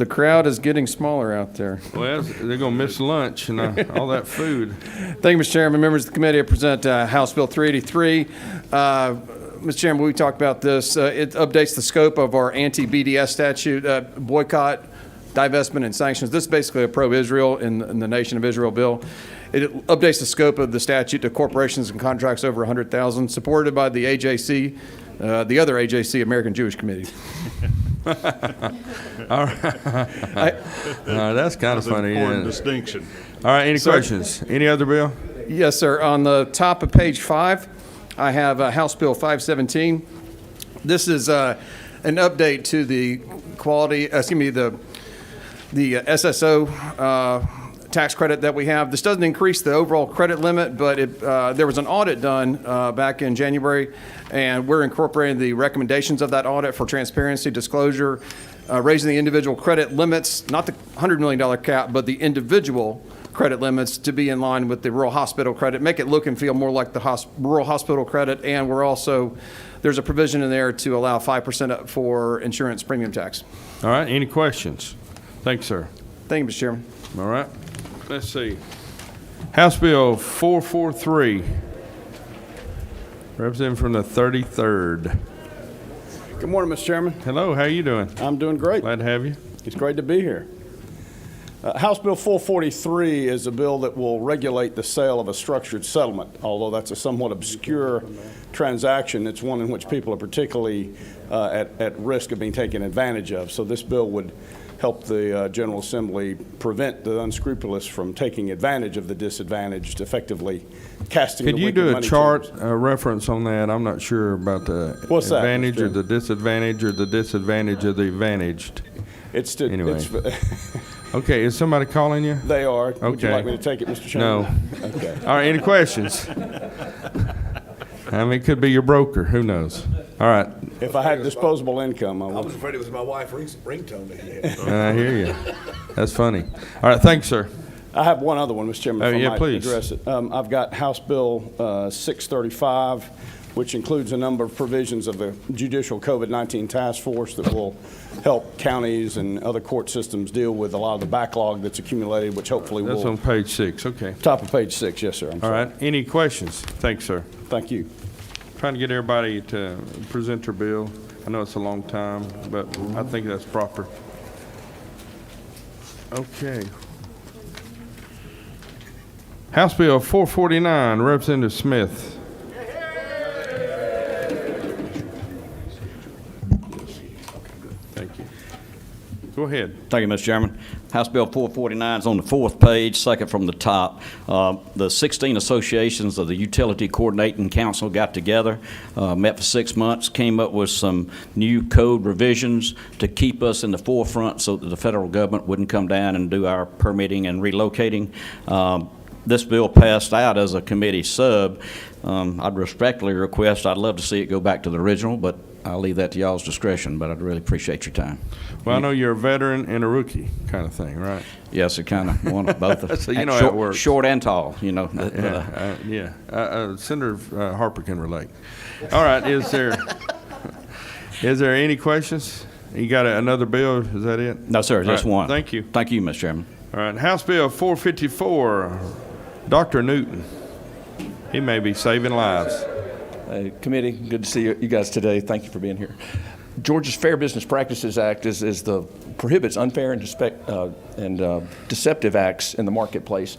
The crowd is getting smaller out there. Well, they're going to miss lunch and all that food. Thank you, Mr. Chairman. Members of the committee, I present House Bill 383. Mr. Chairman, we talked about this. It updates the scope of our anti-BDS statute, boycott, divestment, and sanctions. This is basically a pro-Israel in the Nation of Israel bill. It updates the scope of the statute to corporations and contracts over 100,000, supported by the AJC, the other AJC, American Jewish Committee. All right. That's kind of funny. Important Yeah. distinction. All right, any questions? Any other bill? Yes, sir. On the top of page 5, I have House Bill 517. This is an update to the the SSO tax credit that we have. This doesn't increase the overall credit limit, but there was an audit done back in January, and we're incorporating the recommendations of that audit for transparency, disclosure, raising the individual credit limits, not the $100 million cap, but the individual credit limits to be in line with the rural hospital credit, make it look and feel more like the rural hospital credit, and there's a provision in there to allow 5% up for insurance premium tax. All right, any questions? Thanks, sir. Thank you, Mr. Chairman. All right, let's see. House Bill 443, representing from the 33rd. Good morning, Mr. Chairman. Hello, how you doing? I'm doing great. Glad to have you. It's great to be here. House Bill 443 is a bill that will regulate the sale of a structured settlement. Although that's a somewhat obscure transaction, it's one in which people are particularly at risk of being taken advantage of. So this bill would help the General Assembly prevent the unscrupulous from taking advantage of the disadvantaged, effectively casting the Could you wicked do a money chart changers. reference on that? I'm not sure about the What's that, advantage Mr. or the disadvantage or the disadvantage of the advantaged. Anyway. Okay, is somebody calling you? They are. Okay. Would you like me to take it, Mr. Chairman? No. Okay. All right, any questions? I mean, it could be your broker. Who knows? All right. If I had disposable income, I would. I was afraid it was my wife's ringtone that he had. I hear you. That's funny. All right, thanks, sir. I have one other one, Mr. Chairman, if I yeah, might please. address it. I've got House Bill 635, which includes a number of provisions of the Judicial COVID-19 Task Force that will help counties and other court systems deal with a lot of the backlog that's accumulated, which hopefully will. That's on page 6, okay. Top of page 6, yes, sir. All right, any questions? Thanks, sir. Thank you. Trying to get everybody to present their bill. I know it's a long time, but I think that's proper. Okay. House Bill 449, Representative Smith. Thank you. Go ahead. Thank you, Mr. Chairman. House Bill 449 is on the 4th page, second from the top. The 16 associations of the Utility Coordinating Council got together, met for 6 months, came up with some new code revisions to keep us in the forefront so that the federal government wouldn't come down and do our permitting and relocating. This bill passed out as a committee sub. I'd respectfully request, I'd love to see it go back to the original, but I'll leave that to y'all's discretion, but I'd really appreciate your time. Well, I know you're a veteran and a rookie kind of thing, right? Yes, it kind of one of both. So you know short, how it works. Short and tall, you know. Senator Harper can relate. All right, is there any questions? You got another bill? Is that it? No, sir, just one. Thank you. Thank you, Mr. Chairman. All right, House Bill 454, Dr. Newton. He may be saving lives. Committee, good to see you guys today. Thank you for being here. Georgia's Fair Business Practices Act prohibits unfair and deceptive acts in the marketplace.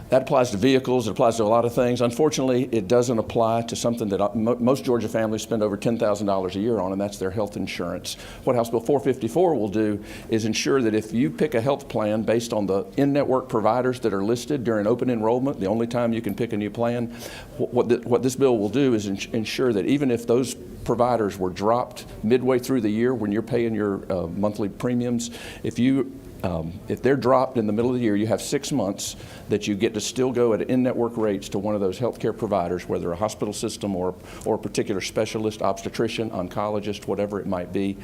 That applies to vehicles. It applies to a lot of things. Unfortunately, it doesn't apply to something that most Georgia families spend over $10,000 a year on, and that's their health insurance. What House Bill 454 will do is ensure that if you pick a health plan based on the in-network providers that are listed during open enrollment, the only time you can pick a new plan, what this bill will do is ensure that even if those providers were dropped midway through the year when you're paying your monthly premiums, if you if they're dropped in the middle of the year, you have 6 months that you get to still go at in-network rates to one of those healthcare providers, whether a hospital system or a particular specialist, obstetrician, oncologist, whatever it might be,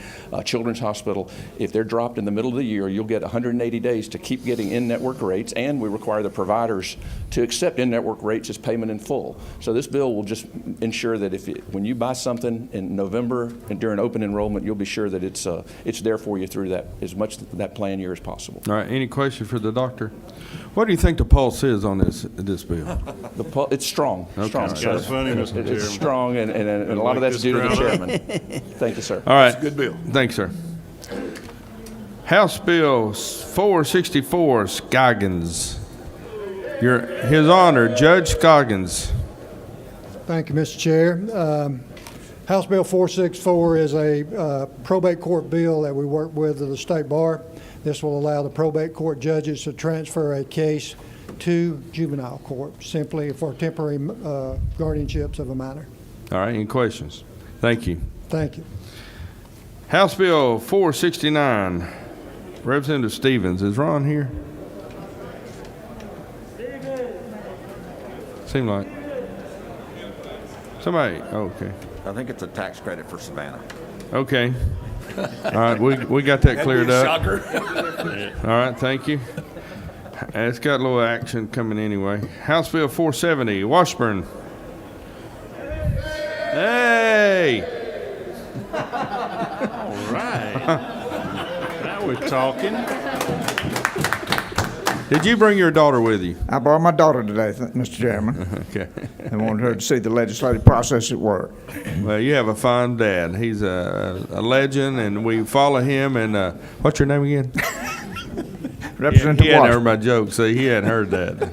children's hospital. If they're dropped in the middle of the year, you'll get 180 days to keep getting in-network rates, and we require the providers to accept in-network rates as payment in full. So this bill will just ensure that when you buy something in November and during open enrollment, you'll be sure that it's there for you through that as much that plan year as possible. All right, any question for the doctor? What do you think the pulse is on this bill? It's strong. Okay. Strong. That's So funny, Mr. Chairman. It's strong, and a lot of that's due to the chairman. Thank you, sir. All right. Good bill. Thanks, sir. House Bill 464, Scoggins. His Honor, Judge Scoggins. Thank you, Mr. Chair. House Bill 464 is a probate court bill that we work with the State Bar. This will allow the probate court judges to transfer a case to juvenile court, simply for temporary guardianships of a minor. All right, any questions? Thank you. Thank you. House Bill 469, Representative Stevens. Is Ron here? Seemed like. Somebody, okay. I think it's a tax credit for Savannah. Okay. All right, we got that cleared up. Shocker. All right, thank you. It's got a little action coming anyway. House Bill 470, Washburn. Hey! All right. Now we're talking. Did you bring your daughter with you? I brought my daughter today, Mr. Chairman. Okay. I wanted her to see the legislative process at work. Well, you have a fine dad. He's a legend, and we follow him. And what's your name again? Representative He hadn't Washburn. heard my joke, so he hadn't heard that.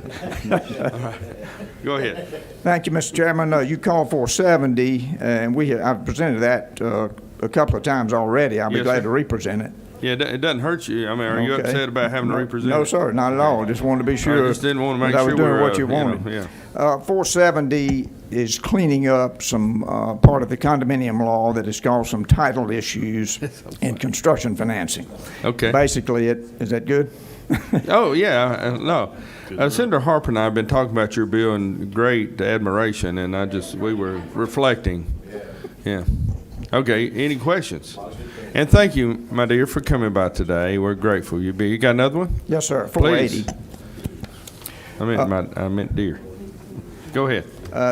All right. Go ahead. Thank you, Mr. Chairman. You called 470, and I've presented that a couple of times already. I'll be Yes, glad sir. to represent it. Yeah, it doesn't hurt you. I mean, are you Okay. upset about having to represent? No, it? sir, not at all. Just wanted to be sure. I just didn't want to make that I was sure doing we were, what you wanted. yeah. 470 is cleaning up some part of the condominium law that has caused some title issues in construction financing. Okay. Basically, is that good? Oh, yeah, no. Senator Harper and I have been talking about your bill in great admiration, and we were reflecting. Yeah. Okay, any questions? And thank you, my dear, for coming by today. We're grateful. You got another one? Yes, sir, 480. Please. I meant dear. Go ahead.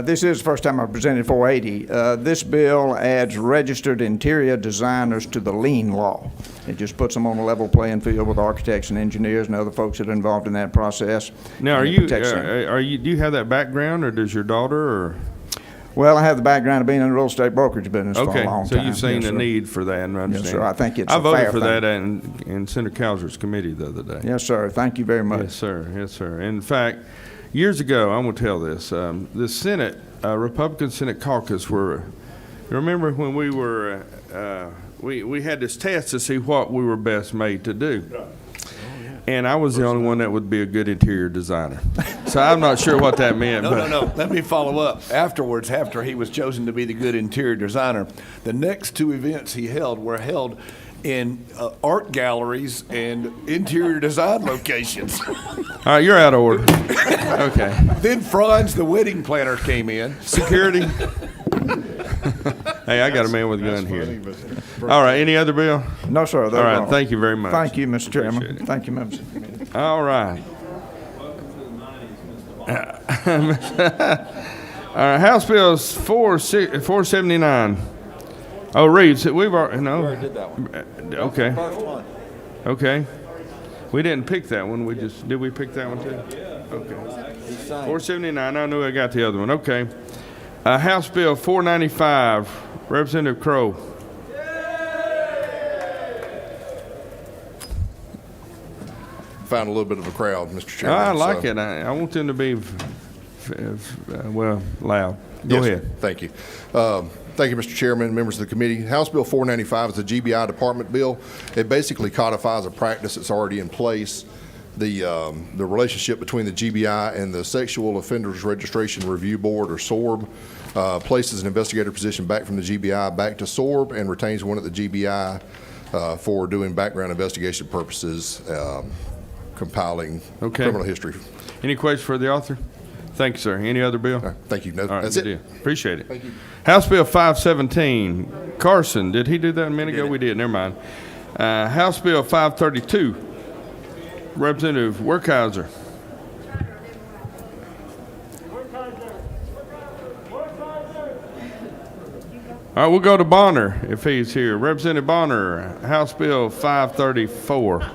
This is the first time I've presented 480. This bill adds registered interior designers to the lien law. It just puts them on a level playing field with architects and engineers and other folks that are involved in that process. Now, And it protects them. do you have that background, or does your daughter, or? Well, I have the background of being in the real estate brokerage business for a long time. So you've seen Yes, the sir. need for that, and I understand. Yes, sir. I think it's I a voted fair for thing. that in Senator Cowser's committee the other day. Yes, sir. Thank you very much. Yes, sir. Yes, sir. In fact, years ago, I'm going to tell this. The Senate, Republican Senate caucus were, you remember when we were, we had this test to see what we were best made to do. And I was the only one that would be a good interior designer. So I'm not sure what that meant. No. Let me follow up. Afterwards, after he was chosen to be the good interior designer, the next two events he held were held in art galleries and interior design locations. All right, you're out of order. Okay. Then Franz, the wedding planner, came in. Security. Hey, I got a man with a gun here. All right, any other bill? No, sir. All right, thank you very much. Thank you, Mr. Chairman. Thank you, members. All right. All right, House Bills 479. Oh, Reeves, we've already, no. We already did that one. Okay. First one. Okay. We didn't pick that one. Did we pick that one too? Okay. 479, I knew I got the other one. Okay. House Bill 495, Representative Crow. Found a little bit of a crowd, Mr. Chairman. I like it. I want them to be, loud. Go ahead. Thank you. Thank you, Mr. Chairman, members of the committee. House Bill 495 is a GBI department bill. It basically codifies a practice that's already in place. The relationship between the GBI and the Sexual Offenders Registration Review Board, or SORB, places an investigator position back from the GBI back to SORB and retains one at the GBI for doing background investigation purposes, compiling criminal history. Any questions for the author? Thank you, sir. Any other bill? Thank you. No, All right, that's good it. deal. Appreciate it. Thank you. House Bill 517. Carson, did he do that a minute ago? We did. Never mind. House Bill 532. Representative Werkheiser. All right, we'll go to Bonner if he's here. Representative Bonner, House Bill 534.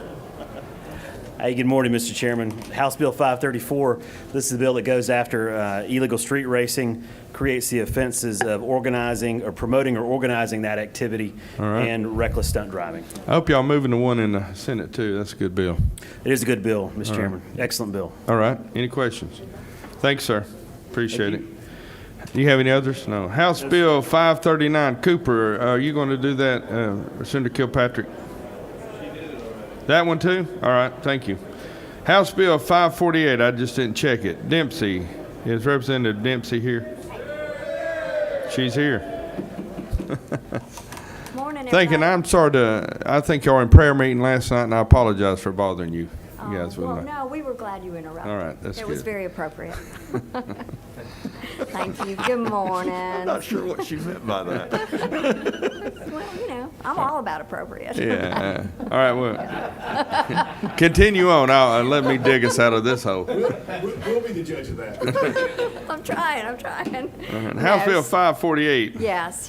Hey, good morning, Mr. Chairman. House Bill 534, this is the bill that goes after illegal street racing, creates the offenses of organizing or promoting or organizing that activity, and reckless stunt driving. I hope y'all moving to one in the Senate, too. That's a good bill. It is a good bill, Mr. All Chairman. right. Excellent bill. All right. Any questions? Thanks, sir. Appreciate it. Do you have any others? No. House Bill 539. Cooper, are you going to do that, Senator Kilpatrick? That one, too? All right. Thank you. House Bill 548. I just didn't check it. Dempsey. Is Representative Dempsey here? She's here. Morning, Thank you. And I'm sorry I think y'all were in prayer meeting last night, and I apologize for bothering you. You guys well, with me. no, we were glad you interrupted. All right, that's It was good. very appropriate. Thank you. Good morning. I'm not sure what she meant by that. Well, you know, I'm all about appropriate. Yeah. All right. Well, continue on. Let me dig us out of this hole. We'll be the judge of that. I'm trying. House No, Bill 548. Yes.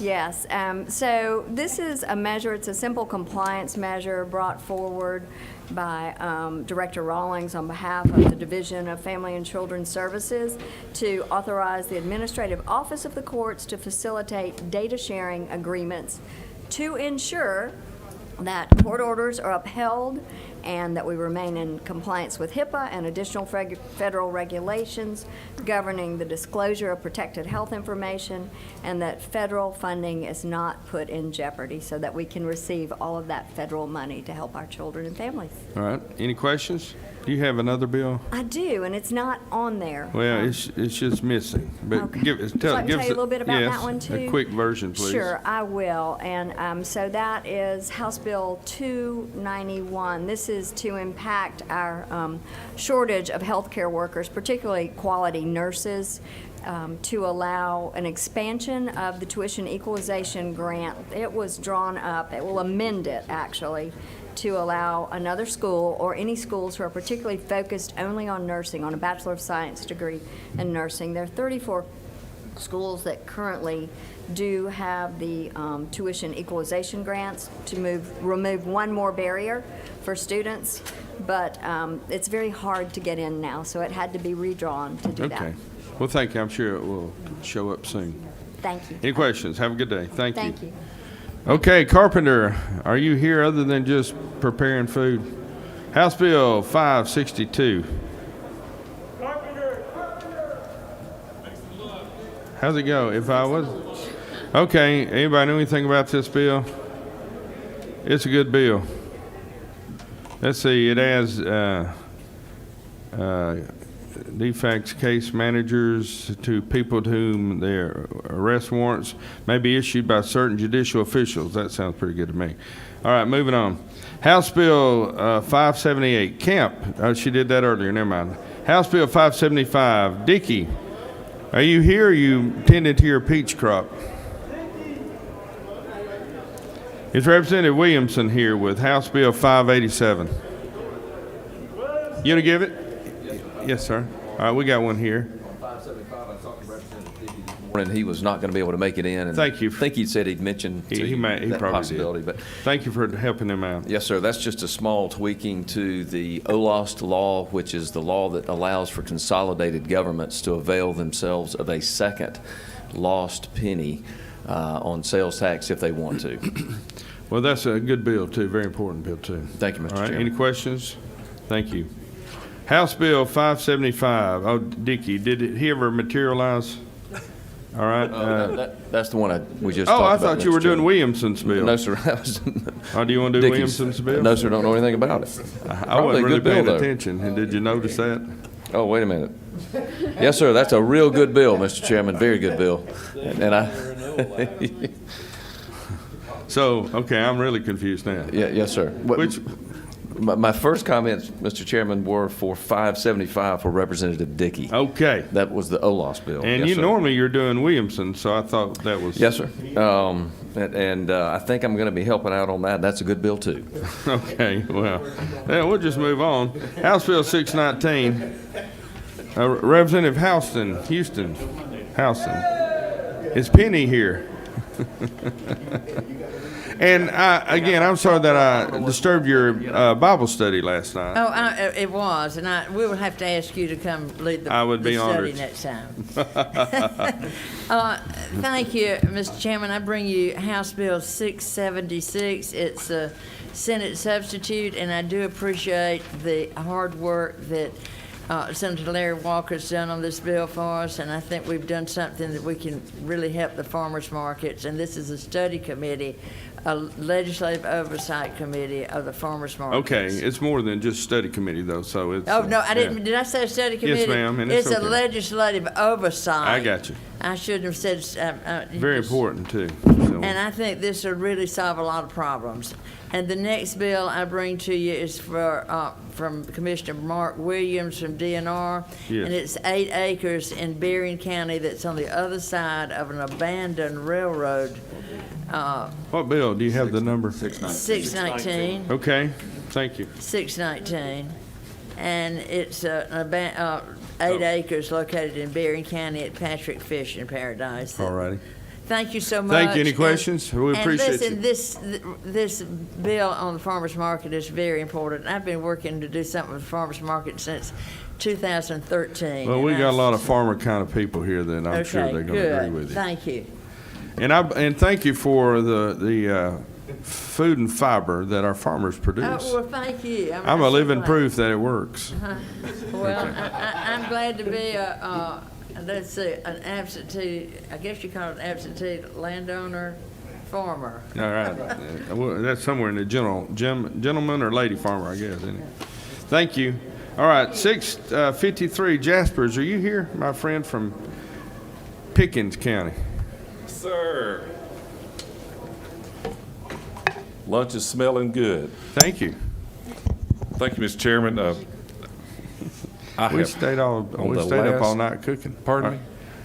So this is a measure, it's a simple compliance measure brought forward by Director Rawlings on behalf of the Division of Family and Children's Services to authorize the Administrative Office of the Courts to facilitate data sharing agreements to ensure that court orders are upheld and that we remain in compliance with HIPAA and additional federal regulations governing the disclosure of protected health information, and that federal funding is not put in jeopardy so that we can receive all of that federal money to help our children and families. All right. Any questions? Do you have another bill? I do, and it's not on there. Well, it's just missing. But Okay. give Would you like me to tell you a little bit about yes, that one, too? a quick version, please. Sure, I will. And so that is House Bill 291. This is to impact our shortage of healthcare workers, particularly quality nurses, to allow an expansion of the tuition equalization grant. It was drawn up, it will amend it, actually, to allow another school or any schools who are particularly focused only on nursing, on a Bachelor of Science degree in nursing. There are 34 schools that currently do have the tuition equalization grants to remove one more barrier for students, but it's very hard to get in now, so it had to be redrawn to do that. Okay. Well, thank you. I'm sure it will show up soon. Thank you. Any questions? Have a good day. Thank you. Thank you. Okay, Carpenter, are you here other than just preparing food? House Bill 562. How's it go? If I was... Okay, anybody know anything about this bill? It's a good bill. Let's see, it adds defects case managers to people to whom their arrest warrants may be issued by certain judicial officials. That sounds pretty good to me. All right, moving on. House Bill 578. Kemp. Oh, she did that earlier. Never mind. House Bill 575. Dickey. Are you here or are you tending to your peach crop? Is Representative Williamson here with House Bill 587? You want to give it? Yes, sir. All right, we got one here. And he was not going to be able to make it in. And Thank you. I think he said he'd mentioned He that probably possibility. did. But thank you for helping him out. yes, sir. That's just a small tweaking to the OLOST law, which is the law that allows for consolidated governments to avail themselves of a second lost penny on sales tax if they want to. Well, that's a good bill, too. Very important bill, too. Thank you, Mr. All right, Chairman. any questions? Thank you. House Bill 575. Oh, Dickey, did he ever materialize? All right. That's the one we just Oh, talked I about, thought you Mr. were doing Chairman. Williamson's bill. No, sir. That was Oh, do you want to do Dickey's. Williamson's bill? No, sir. Don't know anything about it. I Probably wasn't a really good bill, paying though. attention. And did you notice that? Oh, wait a minute. Yes, sir. That's a real good bill, Mr. Chairman. Very good bill. And I. So, okay, I'm really confused now. Yes, sir. Which, my first comments, Mr. Chairman, were for 575 for Representative Dickey. Okay. That was the OLOS bill. And Yes, you sir. normally you're doing Williamson, so I thought that was. Yes, sir. And I think I'm going to be helping out on that. That's a good bill, too. Okay, well, then we'll just move on. House Bill 619, Representative Houston. Is Penny here? And again, I'm sorry that I disturbed your Bible study last night. Oh, it was, and we will have to ask you to come lead the study honored. next time. Thank you, Mr. Chairman. I bring you House Bill 676. It's a Senate substitute, and I do appreciate the hard work that Senator Larry Walker's done on this bill for us, and I think we've done something that we can really help the farmers markets. And this is a study committee, a legislative oversight committee of the farmers markets. Okay, it's more than just study committee though, so it's. Oh, no, I didn't. yeah. Did I say study committee? Yes, ma'am, and it's it's a okay. legislative oversight. I got you. I shouldn't have said. Very important too. So. And I think this will really solve a lot of problems. And the next bill I bring to you is from Commissioner Mark Williams from DNR. Yes. And it's 8 acres in Berrien County that's on the other side of an abandoned railroad. What bill? Do you have the number? 619. Okay, thank you. 619. And it's 8 acres located in Berrien County at Patrick Fishing Paradise. All righty. Thank you so much. Thank you. Any questions? We appreciate and listen, this bill on the farmers market is very important. I've been working to do something with the farmers market since 2013. Well, we got a lot of farmer kind of people here that I'm sure they're going to agree with you. Thank you. And thank you for the food and fiber that our farmers produce. Oh, well, thank you. I'm a living proof that it works. Well, I'm glad to be let's see, an absentee, I guess you call it an absentee landowner farmer. All right. Well, that's somewhere in the gentleman or lady farmer, I guess, isn't it? Thank you. All right, 653, Jaspers, are you here, my friend from Pickens County? Sir. Lunch is smelling good. Thank you. Thank you, Mr. Chairman. We stayed up all night cooking. Pardon me?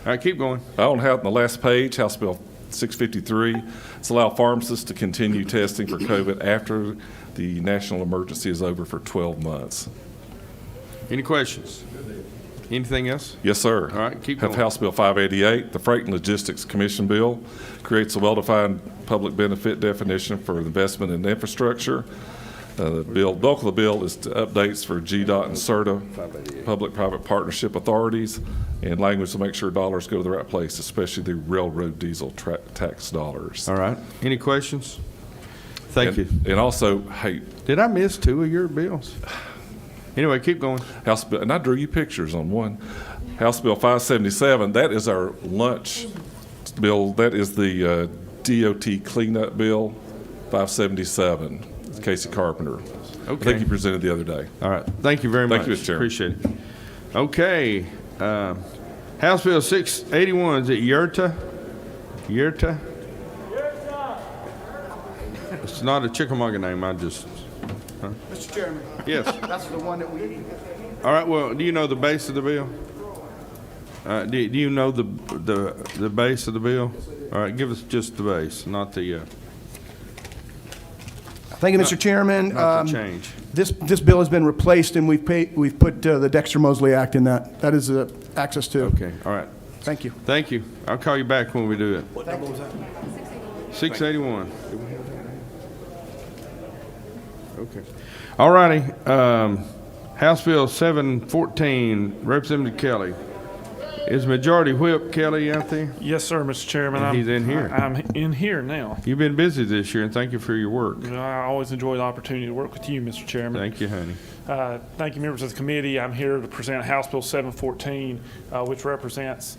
All right, keep going. I don't have on the last page, House Bill 653. It's allow pharmacists to continue testing for COVID after the national emergency is over for 12 months. Any questions? Anything else? Yes, sir. All right, keep Have going. House Bill 588, the Freight and Logistics Commission Bill, creates a well-defined public benefit definition for investment in infrastructure. The bulk of the bill is to updates for GDOT and CERTA, public-private partnership authorities, and language to make sure dollars go to the right place, especially the railroad diesel tax dollars. All right. Any questions? Thank you. And also, hey. Did I miss 2 of your bills? Anyway, keep going. House Bill, and I drew you pictures on one. House Bill 577, that is our lunch bill. That is the DOT cleanup bill, 577. Casey Carpenter. Okay. I think you presented the other day. All right. Thank you very much. Thank you, Mr. Chairman. Appreciate it. Okay. House Bill 681, is it Yurta? Yurta? It's not a Chickamauga name. I just. Huh? Mr. Chairman. Yes. That's the one that we. All right. Well, do you know the base of the bill? Do you know the base of the bill? All right. Give us just the base, not the. Thank you, Mr. Chairman. Not the change. This bill has been replaced, and we've put the Dexter-Mosley Act in that. That is access to. Okay. All right. Thank you. Thank you. I'll call you back when we do it. What number was that? 681. Okay. All righty. House Bill 714, Representative Kelly. Is Majority Whip Kelly out there? Yes, sir, Mr. Chairman. He's in here. I'm in here now. You've been busy this year, and thank you for your work. I always enjoy the opportunity to work with you, Mr. Chairman. Thank you, honey. Thank you, members of the committee. I'm here to present House Bill 714, which represents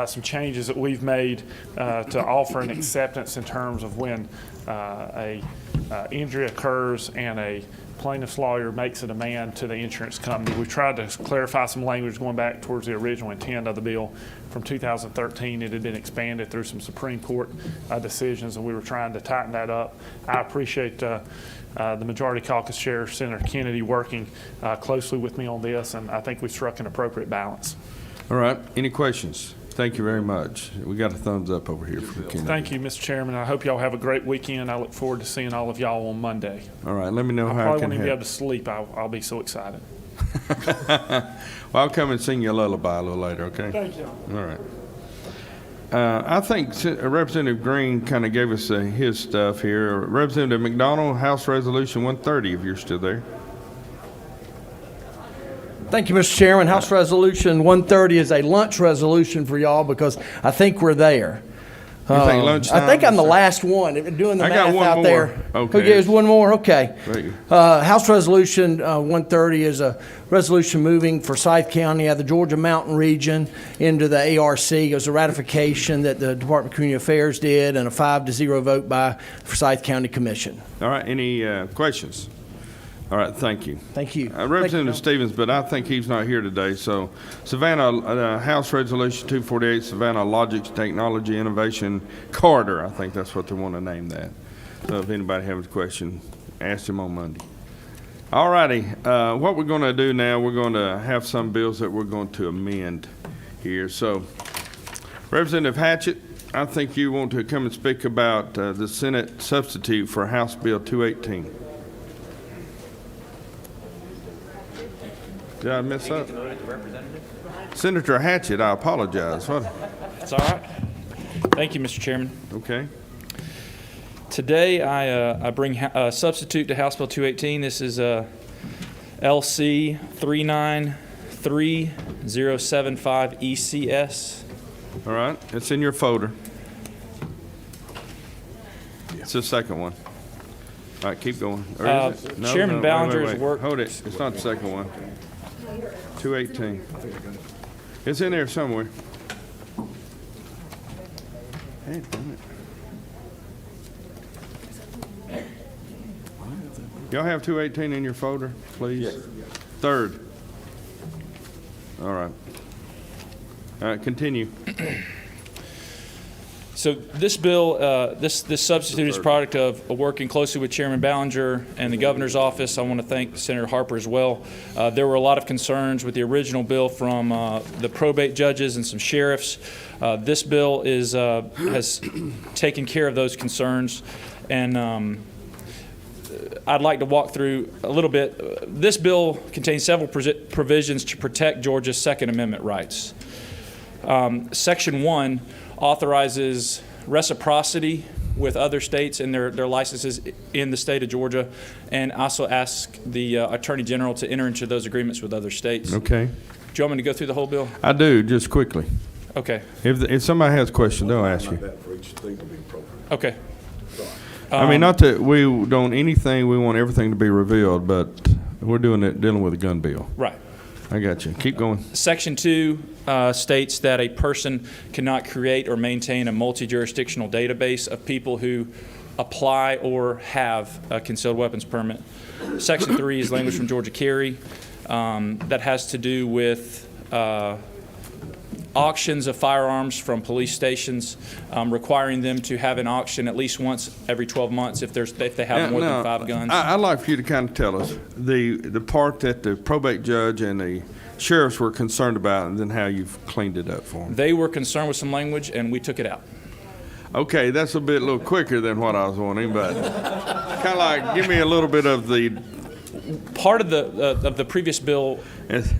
some changes that we've made to offer an acceptance in terms of when a injury occurs and a plaintiff's lawyer makes a demand to the insurance company. We tried to clarify some language going back towards the original intent of the bill. From 2013, it had been expanded through some Supreme Court decisions, and we were trying to tighten that up. I appreciate the Majority Caucus Chair, Senator Kennedy, working closely with me on this, and I think we struck an appropriate balance. All right. Any questions? Thank you very much. We got a thumbs up over here for Kennedy. Thank you, Mr. Chairman. I hope y'all have a great weekend. I look forward to seeing all of y'all on Monday. All right. Let me know I how I probably can won't even be able help. to sleep. I'll be so excited. Well, I'll come and sing you a lullaby a little later, okay? Thank you. All right. I think Representative Green kind of gave us his stuff here. Representative McDonald, House Resolution 130, if you're still there. Thank you, Mr. Chairman. House Resolution 130 is a lunch resolution for y'all because I think we're there. You think lunchtime? I think I'm the last one doing the I got math one out more. there. Okay. Who gives one more? Okay. Right. House Resolution 130 is a resolution moving Forsyth County out of the Georgia Mountain region into the ARC. It was a ratification that the Department of Community Affairs did and a 5-0 vote by Forsyth County Commission. All right. Any questions? All right. Thank you. Thank you. Representative Stevens, but I think he's not here today. So Savannah, House Resolution 248, Savannah Logics Technology Innovation Corridor. I think that's what they want to name that. So if anybody has a question, ask them on Monday. All righty. What we're going to do now, we're going to have some bills that we're going to amend here. So Representative Hatchett, I think you want to come and speak about the Senate substitute for House Bill 218. Did I mess up? Senator Hatchett, I apologize. What? That's all right. Thank you, Mr. Chairman. Okay. Today, I bring a substitute to House Bill 218. This is LC 393075 ECS. All right. It's in your folder. It's the second one. All right, keep going. Or is it? No, Chairman wait, Ballinger's wait. work. Hold it. It's not the second one. 218. It's in there somewhere. Hey, damn it. Y'all have 218 in your folder, please? Yes. Third. All right. All right, continue. So this bill, this substitute is a product of working closely with Chairman Ballinger and the governor's office. I want to thank Senator Harper as well. There were a lot of concerns with the original bill from the probate judges and some sheriffs. This bill has taken care of those concerns, and I'd like to walk through a little bit. This bill contains several provisions to protect Georgia's Second Amendment rights. Section 1 authorizes reciprocity with other states and their licenses in the state of Georgia, and also asks the Attorney General to enter into those agreements with other states. Okay. Do you want me to go through the whole bill? I do, just quickly. Okay. If somebody has a question, they'll ask you. Okay. I mean, not that we don't anything, we want everything to be revealed, but we're dealing with a gun bill. Right. I got you. Keep going. Section 2 states that a person cannot create or maintain a multi-jurisdictional database of people who apply or have a concealed weapons permit. Section 3 is language from Georgia Carry that has to do with auctions of firearms from police stations, requiring them to have an auction at least once every 12 months if they have more than 5 guns. I'd like for you to kind of tell us the part that the probate judge and the sheriffs were concerned about, and then how you've cleaned it up for them. They were concerned with some language, and we took it out. Okay, that's a little quicker than what I was wanting, but kind of like give me a little bit of the. Part of the previous bill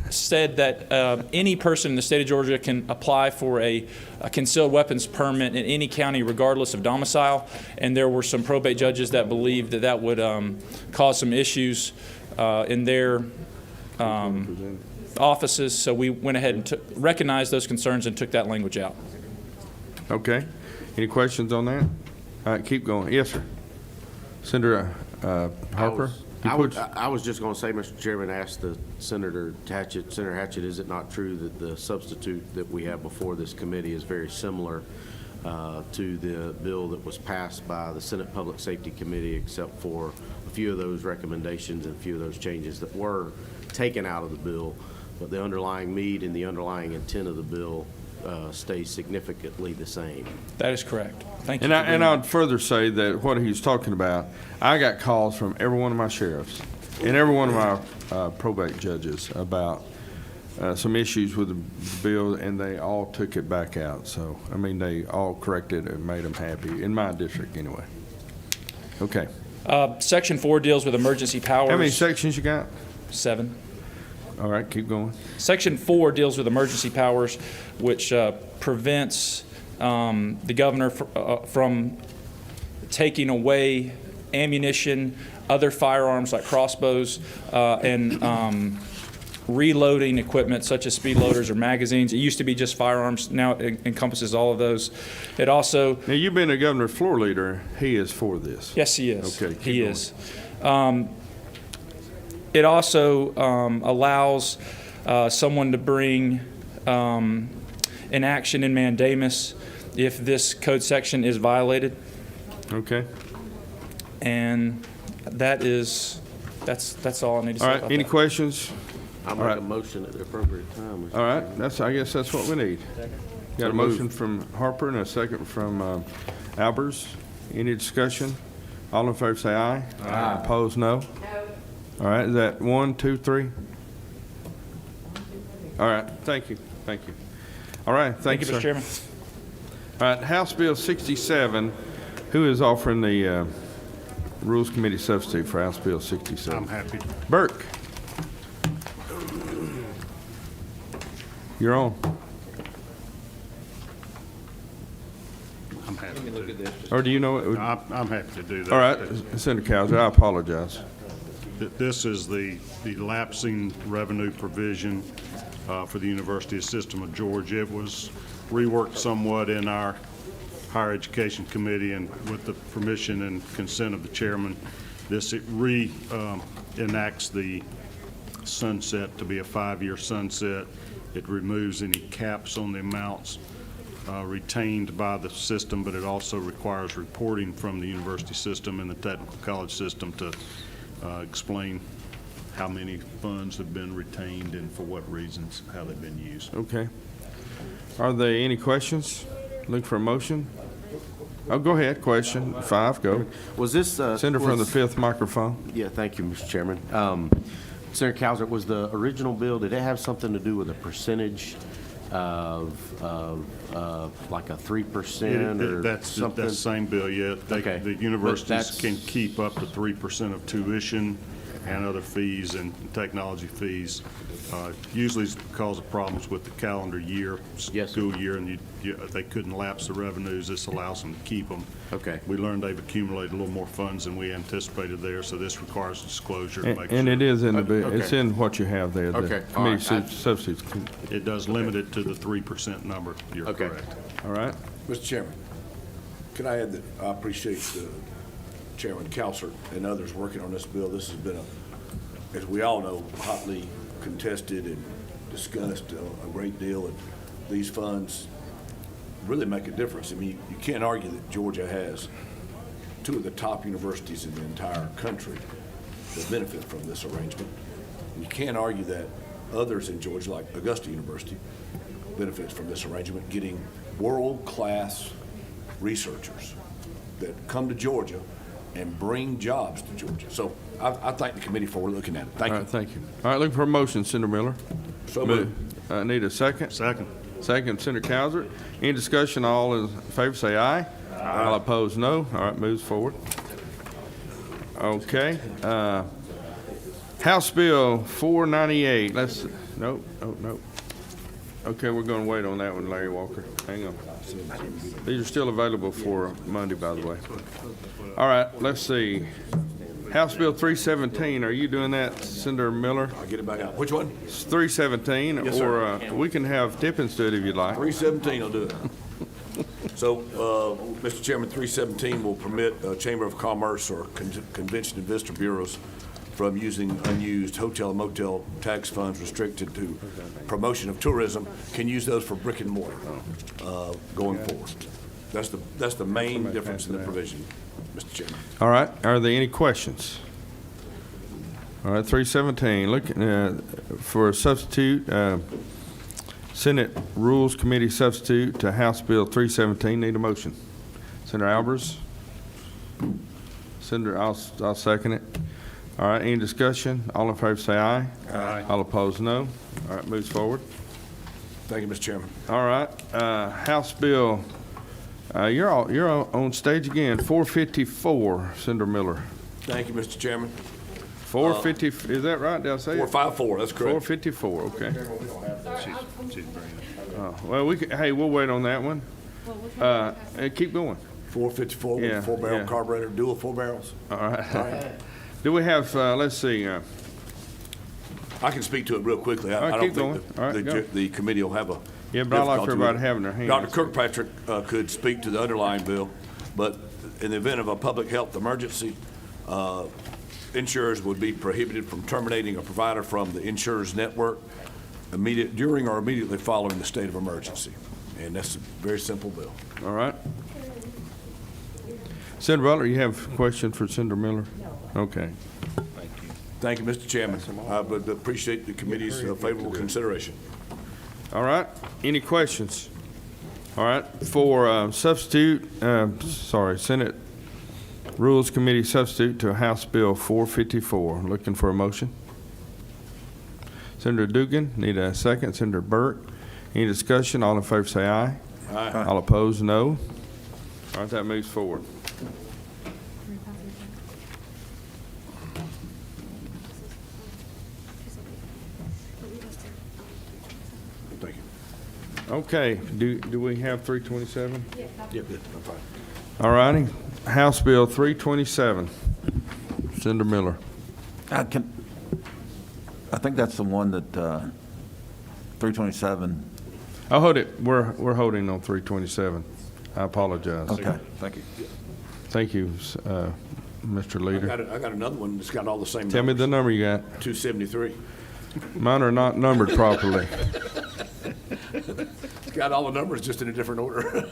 said that any person in the state of Georgia can apply for a concealed weapons permit in any county regardless of domicile, and there were some probate judges that believed that would cause some issues in their offices, so we went ahead and recognized those concerns and took that language out. Okay. Any questions on that? All right, keep going. Yes, sir. Senator Harper? I was just going to say, Mr. Chairman, ask the Senator Hatchett, is it not true that the substitute that we have before this committee is very similar to the bill that was passed by the Senate Public Safety Committee, except for a few of those recommendations and a few of those changes that were taken out of the bill, but the underlying meat and the underlying intent of the bill stays significantly the same. That is correct. Thank you. And I'd further say that what he's talking about, I got calls from every one of my sheriffs and every one of my probate judges about some issues with the bill, and they all took it back out. So, I mean, they all corrected it and made them happy, in my district anyway. Okay. Section 4 deals with emergency powers. How many sections you got? 7. All right, keep going. Section 4 deals with emergency powers, which prevents the governor from taking away ammunition, other firearms like crossbows, and reloading equipment such as speed loaders or magazines. It used to be just firearms. Now it encompasses all of those. It also... Now, you've been a governor's floor leader. He is for this. Yes, he is. Okay, he is. It also allows someone to bring an action in mandamus if this code section is violated. Okay. And that's all I need to say All right, about any that. questions? I'll make a motion at the appropriate time. Mr. All right, Chairman. I guess that's what we need. Got a motion from Harper and a second from Albers. Any discussion? All in favor say aye. Aye. Opposed, no. All right, is that 1, 2, 3? All right, thank you. All right, thank you, Mr. sir. Chairman. All right, House Bill 67, who is offering the Rules Committee substitute for House Bill 67? I'm happy. Burke. You're on. I'm happy to do that. Or do you know it? I'm happy to do that. All right, Senator Cowser, I apologize. This is the lapsing revenue provision for the University System of Georgia. It was reworked somewhat in our Higher Education Committee, and with the permission and consent of the chairman, this enacts the sunset to be a 5-year sunset. It removes any caps on the amounts retained by the system, but it also requires reporting from the university system and the technical college system to explain how many funds have been retained and for what reasons, how they've been used. Okay. Are there any questions? Look for a motion. Oh, go ahead. Question 5, go. Was this... Senator from the 5th microphone. Yeah, thank you, Mr. Chairman. Senator Cowser, was the original bill, did it have something to do with a percentage of like a 3% or That's something? the same bill, yeah. Okay. The universities can keep up to 3% of tuition and other fees and technology fees. Usually it's because of problems with the calendar year, school year, and they couldn't lapse the revenues. This allows them to keep them. Okay. We learned they've accumulated a little more funds than we anticipated there, so this requires disclosure to make sure. And it is in the bill. Okay. It's in what you have there. Okay. The committee substitutes. It does limit it to the 3% number. You're correct. All right. Mr. Chairman, can I add that I appreciate Chairman Cowser and others working on this bill. This has been, as we all know, hotly contested and discussed a great deal, and these funds really make a difference. I mean, you can't argue that Georgia has 2 of the top universities in the entire country that benefit from this arrangement. And you can't argue that others in Georgia, like Augusta University, benefits from this arrangement, getting world-class researchers that come to Georgia and bring jobs to Georgia. So I thank the committee for looking at it. Thank you. All right, thank you. All right, looking for a motion, Senator Miller. So moved. Need a second? Second. Second, Senator Cowser. Any discussion? All in favor say aye. Aye. All opposed, no. All right, moves forward. Okay. House Bill 498. Nope. Okay, we're going to wait on that one, Larry Walker. Hang on. These are still available for Monday, by the way. All right, let's see. House Bill 317, are you doing that, Senator Miller? I'll get it back out. Which one? It's 317, Yes, or sir. we can have Tippins do it if you'd like. 317 will do it. So, Mr. Chairman, 317 will permit Chamber of Commerce or Convention and Visitor Bureaus from using unused hotel and motel tax funds restricted to promotion of tourism, can use those for brick and mortar going forward. That's the main difference in the provision, Mr. Chairman. All right, are there any questions? All right, 317, looking for a substitute, Senate Rules Committee substitute to House Bill 317. Need a motion. Senator Albers. Senator, I'll second it. All right, any discussion? All in favor say aye. Aye. All opposed, no. All right, moves forward. Thank you, Mr. Chairman. All right, House Bill, you're on stage again, 454, Senator Miller. Thank you, Mr. Chairman. 450, is that right? Did I say it? 454, that's correct. 454, okay. She's bringing it. Well, hey, we'll wait on that one. Keep going. 454 with Yeah, a four-barrel yeah. carburetor, dual four barrels. All right. Do we have, let's see, I can speak to it real quickly. All right, I keep don't think going. All right, go. the committee will have a yeah, but I like for difficulty everybody with it. having their hands. Dr. Kirkpatrick could speak to the underlying bill, but in the event of a public health emergency, insurers would be prohibited from terminating a provider from the insurer's network during or immediately following the state of emergency. And that's a very simple bill. All right. Senator Butler, you have a question for Senator Miller? No. Okay. Thank you, Mr. Chairman. I would appreciate the committee's favorable consideration. All right. Any questions? All right. For substitute, Senate Rules Committee substitute to House Bill 454. Looking for a motion. Senator Dugan, need a second. Senator Burke. Any discussion? All in favor say aye. Aye. All opposed, no. All right, that moves forward. Thank you. Okay, do we have 327? Yeah, good. I'm fine. All righty. House Bill 327. Senator Miller. I think that's the one that, 327. I'll hold it. We're holding on 327. I apologize. Okay, thank you. Thank you, Mr. Leader. I got another one that's got all the same numbers. Tell me the number you got. 273. Mine are not numbered properly. It's got all the numbers just in a different order.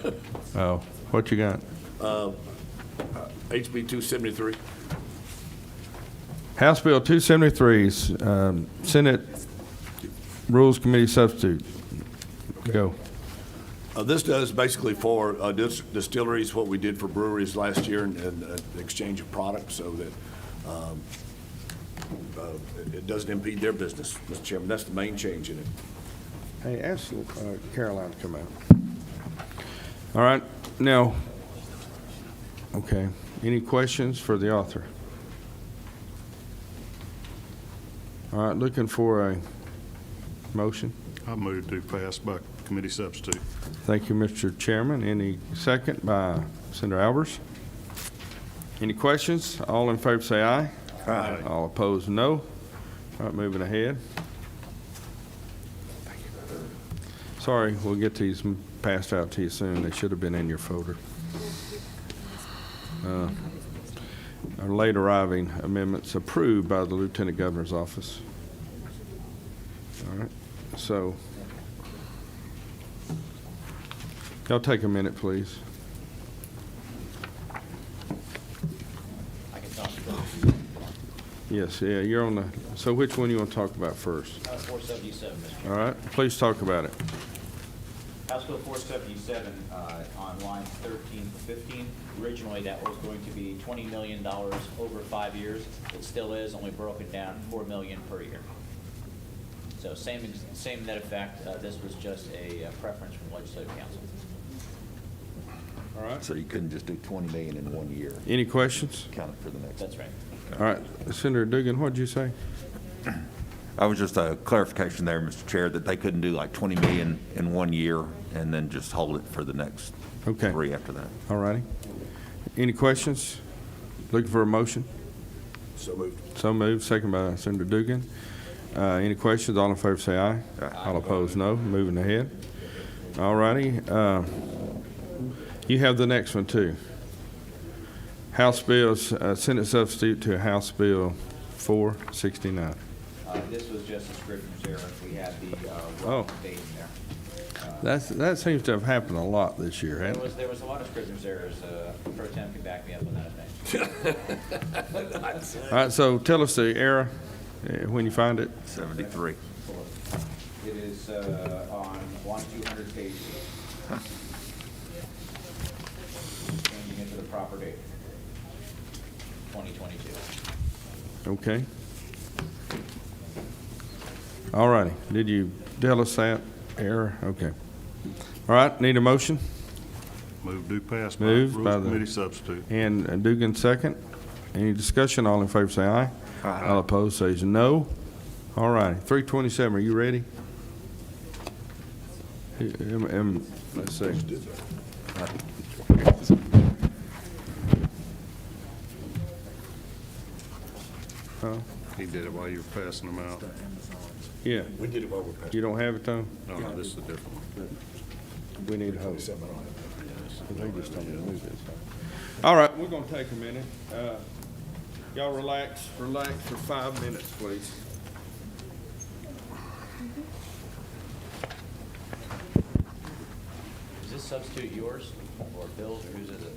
Oh, what you got? HB 273. House Bill 273, Senate Rules Committee substitute. Go. This does basically for distilleries what we did for breweries last year and the exchange of products so that it doesn't impede their business, Mr. Chairman. That's the main change in it. Hey, ask Caroline to come out. All right, now, okay, any questions for the author? All right, looking for a motion. I move to pass by committee substitute. Thank you, Mr. Chairman. Any second by Senator Albers? Any questions? All in favor say aye. Aye. All opposed, no. All right, moving ahead. Sorry, we'll get these passed out to you soon. They should have been in your folder. Our late arriving amendments approved by the Lieutenant Governor's office. All right, so y'all take a minute, please. I can talk about Yes, yeah, you're on the, so which one you want to talk about first? 477, Mr. All right, please talk about it. House Bill 477 on lines 13 to 15. Originally, that was going to be $20 million over 5 years. It still is, only broken down $4 million per year. So same net effect. This was just a preference from Legislative Council. All right. So you couldn't just do 20 million in 1 year? Any questions? Count it for the next. That's right. All right, Senator Dugan, what did you say? I was just a clarification there, Mr. Chair, that they couldn't do like 20 million in 1 year and then just hold it for the next Okay. 3 after that. All righty. Any questions? Looking for a motion? So moved. So moved, second by Senator Dugan. Any questions? All in favor say aye. All opposed, no. Moving ahead. All righty. You have the next one, too. House Bills, Senate substitute to House Bill 469. This was just a scrivener's error. We had the Oh. wrong date in there. That seems to have happened a lot this year, hasn't it? There was a lot of scrivener's errors. Pro Tem can back me up on that, I think. All right, so tell us the error. when you find it. 73. It is on 200 pages. Changing it to the proper date, 2022. Okay. All righty. Did you tell us that error? Okay. All right, need a motion? Move do pass by Moved Rules by the- Committee substitute. And Dugan second. Any discussion? All in favor say aye. Aye. All opposed says no. All righty. 327, are you ready? Let's see. Huh? He did it while you were passing them out. Yeah. We did it while we're passing. You don't have it, though? No, no, this is a different one. We need to hold. All right, we're gonna take a minute. Y'all relax for 5 minutes, please. Is this substitute yours or Bill's or whose is it?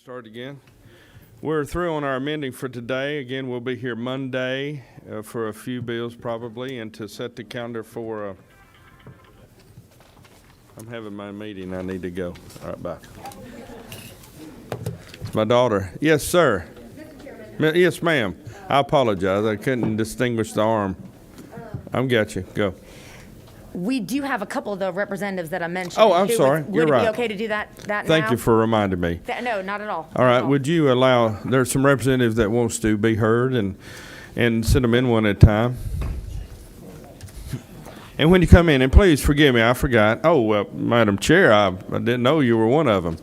Start again. We're through on our amending for today. Again, we'll be here Monday for a few bills probably, and to set the calendar for, I'm having my meeting. I need to go. All right, bye. It's my daughter. Yes, sir. Yes, ma'am. I apologize. I couldn't distinguish the arm. I'm got you. Go. We do have a couple of the representatives that I mentioned. Oh, I'm sorry. You're Would it right. be okay to do that now? Thank you for reminding me. No, not at all. All right. Would you allow, there's some representatives that wants to be heard and send them in one at a time. And when you come in, and please forgive me, I forgot. Oh, well, Madam Chair, I didn't know you were one of them.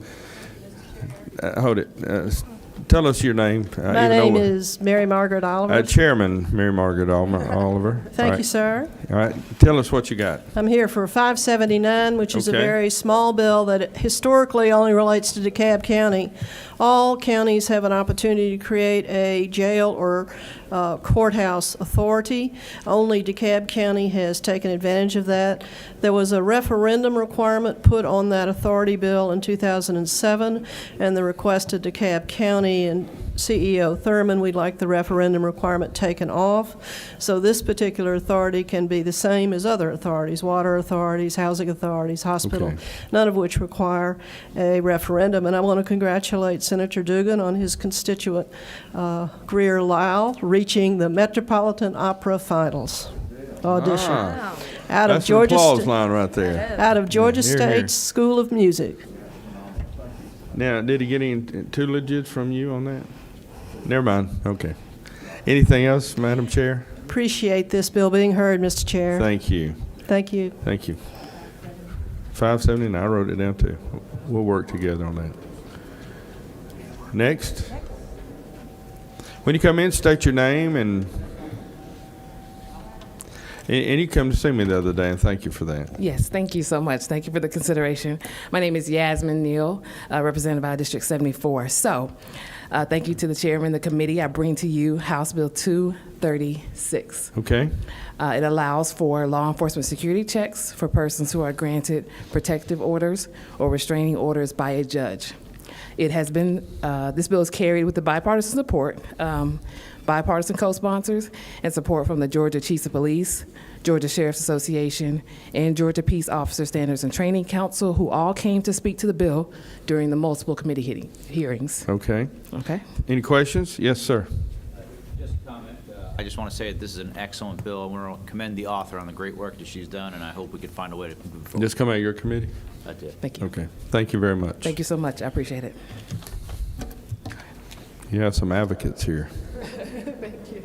Hold it. Tell us your name. My name is Mary Margaret Oliver. Chairman Mary Margaret Oliver. Thank you, sir. All right. Tell us what you got. I'm here for 579, which is a Okay. very small bill that historically only relates to DeKalb County. All counties have an opportunity to create a jail or courthouse authority. Only DeKalb County has taken advantage of that. There was a referendum requirement put on that authority bill in 2007, and the request to DeKalb County and CEO Thurman, we'd like the referendum requirement taken off. So this particular authority can be the same as other authorities, water authorities, housing authorities, hospital, Okay. none of which require a referendum. And I want to congratulate Senator Dugan on his constituent, Greer Lyle, reaching the Metropolitan Opera Finals audition. Out of That's Georgia an applause Sta- line right there. Out of Georgia Hear, State hear. School of Music. Now, did he get any tutelage from you on that? Never mind. Okay. Anything else, Madam Chair? Appreciate this bill being heard, Mr. Chair. Thank you. Thank you. Thank you. 579, I wrote it down too. We'll work together on that. Next. When you come in, state your name and you come to see me the other day, and thank you for that. Yes, thank you so much. Thank you for the consideration. My name is Yasmin Neal, represented by District 74. So, thank you to the chairman, the committee. I bring to you House Bill 236. Okay. It allows for law enforcement security checks for persons who are granted protective orders or restraining orders by a judge. It has been, this bill is carried with the bipartisan support, bipartisan co-sponsors, and support from the Georgia Chiefs of Police, Georgia Sheriff's Association, and Georgia Peace Officer Standards and Training Council, who all came to speak to the bill during the multiple committee hearings. Okay. Okay. Any questions? Yes, sir. Just a comment. I just want to say that this is an excellent bill. I want to commend the author on the great work that she's done, and I hope we can find a way to move forward. Just come out of your committee? That's it. Thank you. Okay. Thank you very much. Thank you so much. I appreciate it. You have some advocates here. Thank you.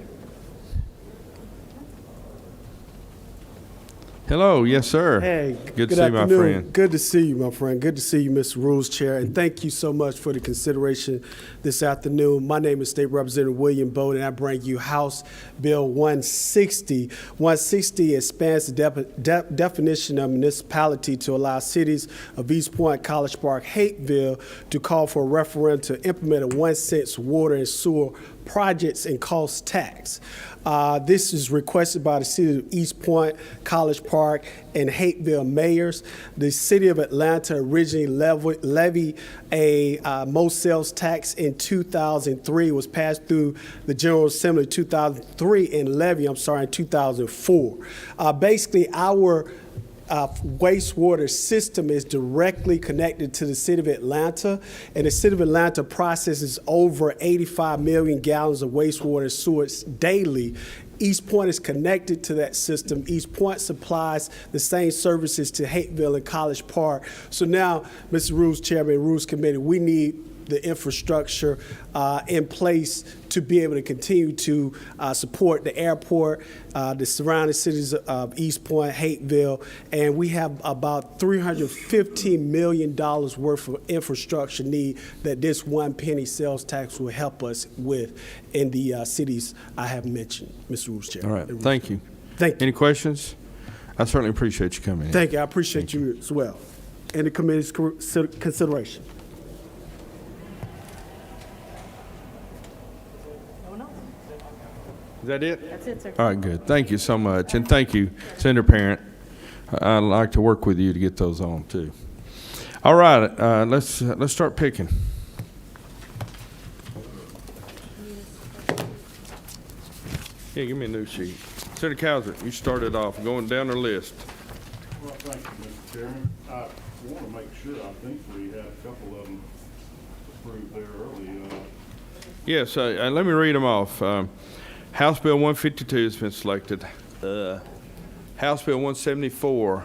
Hello, yes, sir. Hey, good to see you, my afternoon. friend. Good to see you, my friend. Good to see you, Mr. Rules Chair, and thank you so much for the consideration this afternoon. My name is State Representative William Bowden, and I bring you House Bill 160. 160 expands the definition of municipality to allow cities of East Point, College Park, Hateville to call for a referendum to implement a 1 cent water and sewer projects and cost tax. This is requested by the city of East Point, College Park, and Hateville mayors. The city of Atlanta originally levied a most sales tax in 2003. It was passed through the General Assembly in 2003 and levied, in 2004. Basically, our wastewater system is directly connected to the city of Atlanta, and the city of Atlanta processes over 85 million gallons of wastewater and sewage daily. East Point is connected to that system. East Point supplies the same services to Hateville and College Park. So now, Mr. Rules Chairman, Rules Committee, we need the infrastructure in place to be able to continue to support the airport, the surrounding cities of East Point, Hateville, and we have about $315 million worth of infrastructure need that this 1 penny sales tax will help us with in the cities I have mentioned, Mr. Rules Chair. All right, thank you. Thank you. Any questions? I certainly appreciate you coming in. Thank you. I appreciate you as well, and the committee's consideration. Is that it? That's it, sir. All right, good. Thank you so much. And thank you, Senator Parent. I'd like to work with you to get those on, too. All right, let's start picking. Yeah, give me a new sheet. Senator Cowser, you started off going down the list. Well, thank you, Mr. Chairman. I want to make sure, I think we had a couple of them approved there early. Yes, let me read them off. House Bill 152 has been selected. House Bill 174.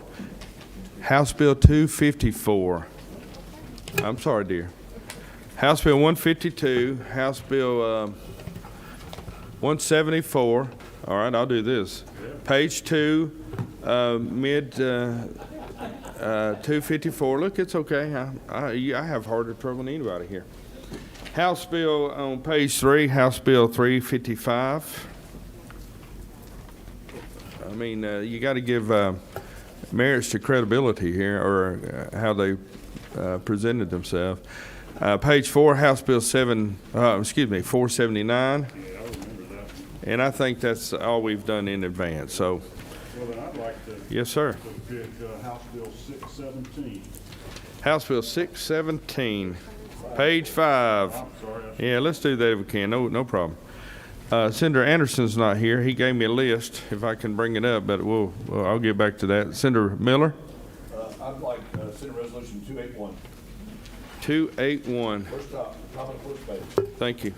House Bill 254. I'm sorry, dear. House Bill 152. House Bill 174. All right, I'll do this. Page 2, mid 254. Look, it's okay. I have harder trouble than anybody here. House Bill on page 3, House Bill 355. I mean, you got to give merits to credibility here, or how they presented themselves. Page 4, House Bill 479. And I think that's all we've done in advance. So, Well, then I'd like to. Yes, sir. To pick House Bill 617. House Bill 617, page 5. I'm sorry. Yeah, let's do that if we can. No problem. Senator Anderson's not here. He gave me a list, if I can bring it up, but I'll get back to that. Senator Miller? I'd like Senate Resolution 281. 281. First top of the first page. Thank you.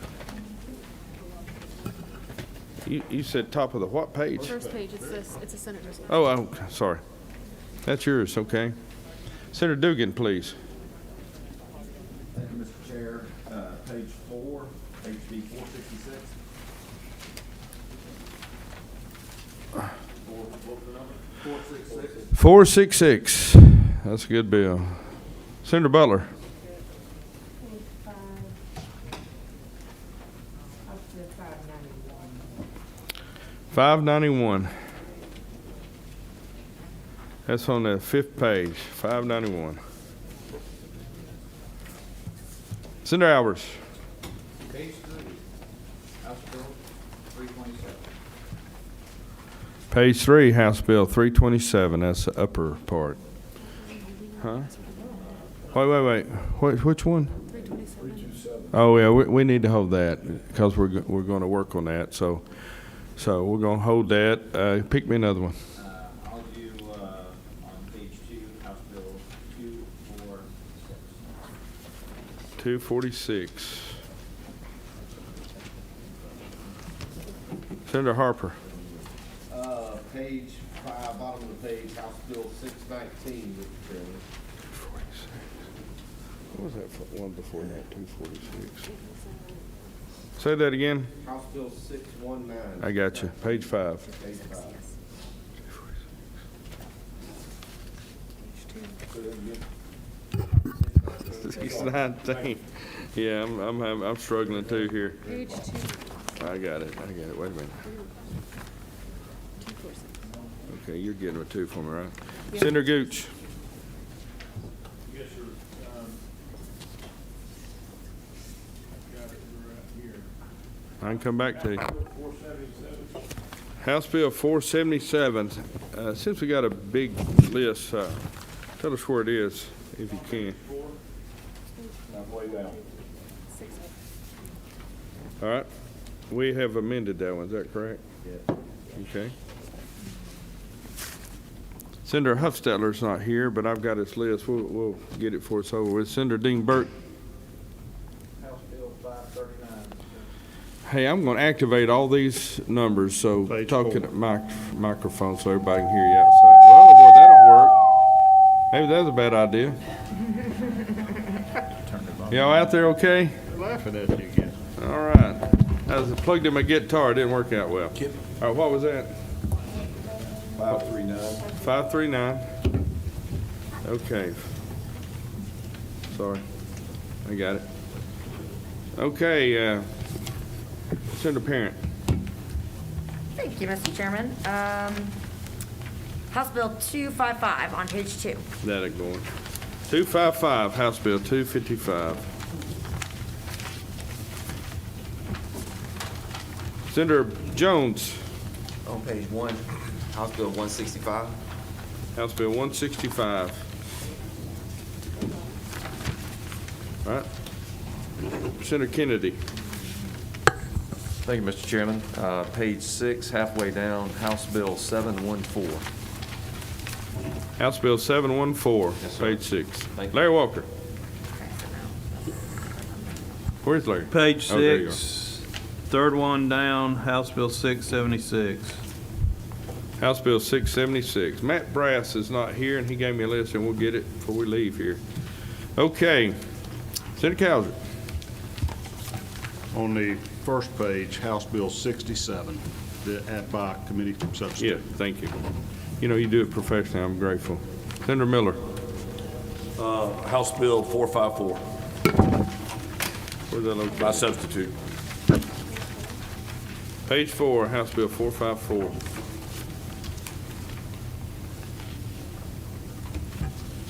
You said top of the what page? First page, it's a Senate resolution. Oh, sorry. That's yours, okay. Senator Dugan, please. Thank you, Mr. Chair. Page 4, HB 466. What was the number? 466. 466. That's a good bill. Senator Butler. 591. That's on the 5th page, 591. Senator Albers. Page 3, House Bill 327. Page 3, House Bill 327. That's the upper part. Huh? Wait. Which one? 327. Oh, yeah, we need to hold that because we're going to work on that. So we're going to hold that. Pick me another one. I'll do on page 2, House Bill 246. 246. Senator Harper. Page 5, bottom of the page, House Bill 619, Mr. Chairman. 246. What was that one before that? 246. Say that again. House Bill 619. I got you. Page 5. Page 5. 619. Yeah, I'm struggling too here. Page 2. I got it. Wait a minute. Okay, you're getting a 2 for me, right? Yeah. Senator Gooch. Yes, sir. Got it right here. I can come back to you. 477. House Bill 477. Since we got a big list, tell us where it is, if you can. Way down. All right. We have amended that one. Is that correct? Yeah. Okay. Senator Huffstetler's not here, but I've got his list. We'll get it for us over with. Senator Dean Burke. House Bill 539. Hey, I'm going to activate all these numbers, so Page talk 4. at microphone so everybody can hear you outside. Well, boy, that'll work. Maybe that's a bad idea. Y'all out there okay? Laughing at you again. All right. I was plugged in my guitar. It didn't work out well. Kip. All right, what was that? 539. 539. Okay. Sorry. I got it. Okay, Senator Parent. Thank you, Mr. Chairman. House Bill 255 on page 2. That it going. 255, House Bill 255. Senator Jones. On page 1, House Bill 165. House Bill 165. All right. Senator Kennedy. Thank you, Mr. Chairman. Page 6, halfway down, House Bill 714. House Bill 714, Yes, sir. page 6. Thank you. Larry Walker. Where's Larry? Page Oh, there you are. 6, third one down, House Bill 676. House Bill 676. Matt Brass is not here, and he gave me a list, and we'll get it before we leave here. Okay. Senator Cowser. On the first page, House Bill 67, by committee Yeah, substitute. thank you. You know, you do it professionally. I'm grateful. Senator Miller. House Bill 454, Where's that located? by substitute. Page 4, House Bill 454.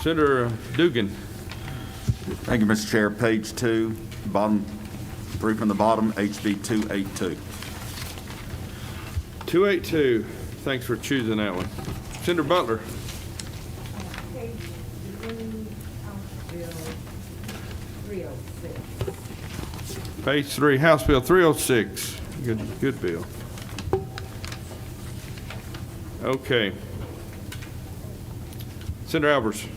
Senator Dugan. Thank you, Mr. Chair. Page 2, bottom, 3 from the bottom, HB 282. 282. Thanks for choosing that one. Senator Butler. Page 3, House Bill 306. Good bill. Okay. Senator Albers.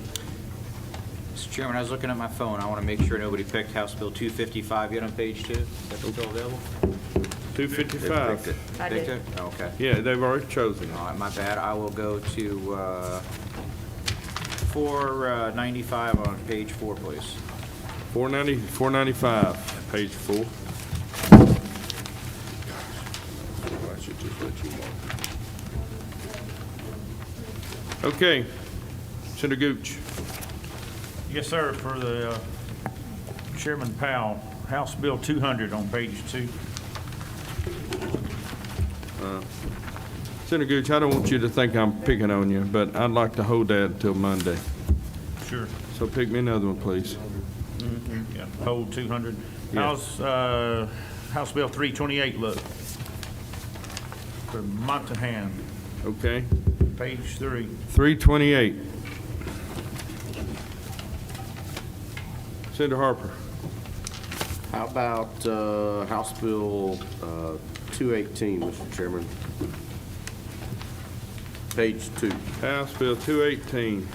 Mr. Chairman, I was looking at my phone. I want to make sure nobody picked House Bill 255 yet on page 2. Is that still available? 255. I did. Picked it? Okay. Yeah, they've already chosen it. All right, my bad. I will go to 495 on page 4, please. 495, page 4. I should just let you walk. Okay. Senator Gooch. Yes, sir, for the Chairman Powell, House Bill 200 on page 2. Senator Gooch, I don't want you to think I'm picking on you, but I'd like to hold that until Monday. Sure. So pick me another one, please. Yeah, hold 200. Yeah. House Bill 328, look. For Montahan, Okay. page 3. 328. Senator Harper. How about House Bill 218, Mr. Chairman? Page 2. House Bill 218.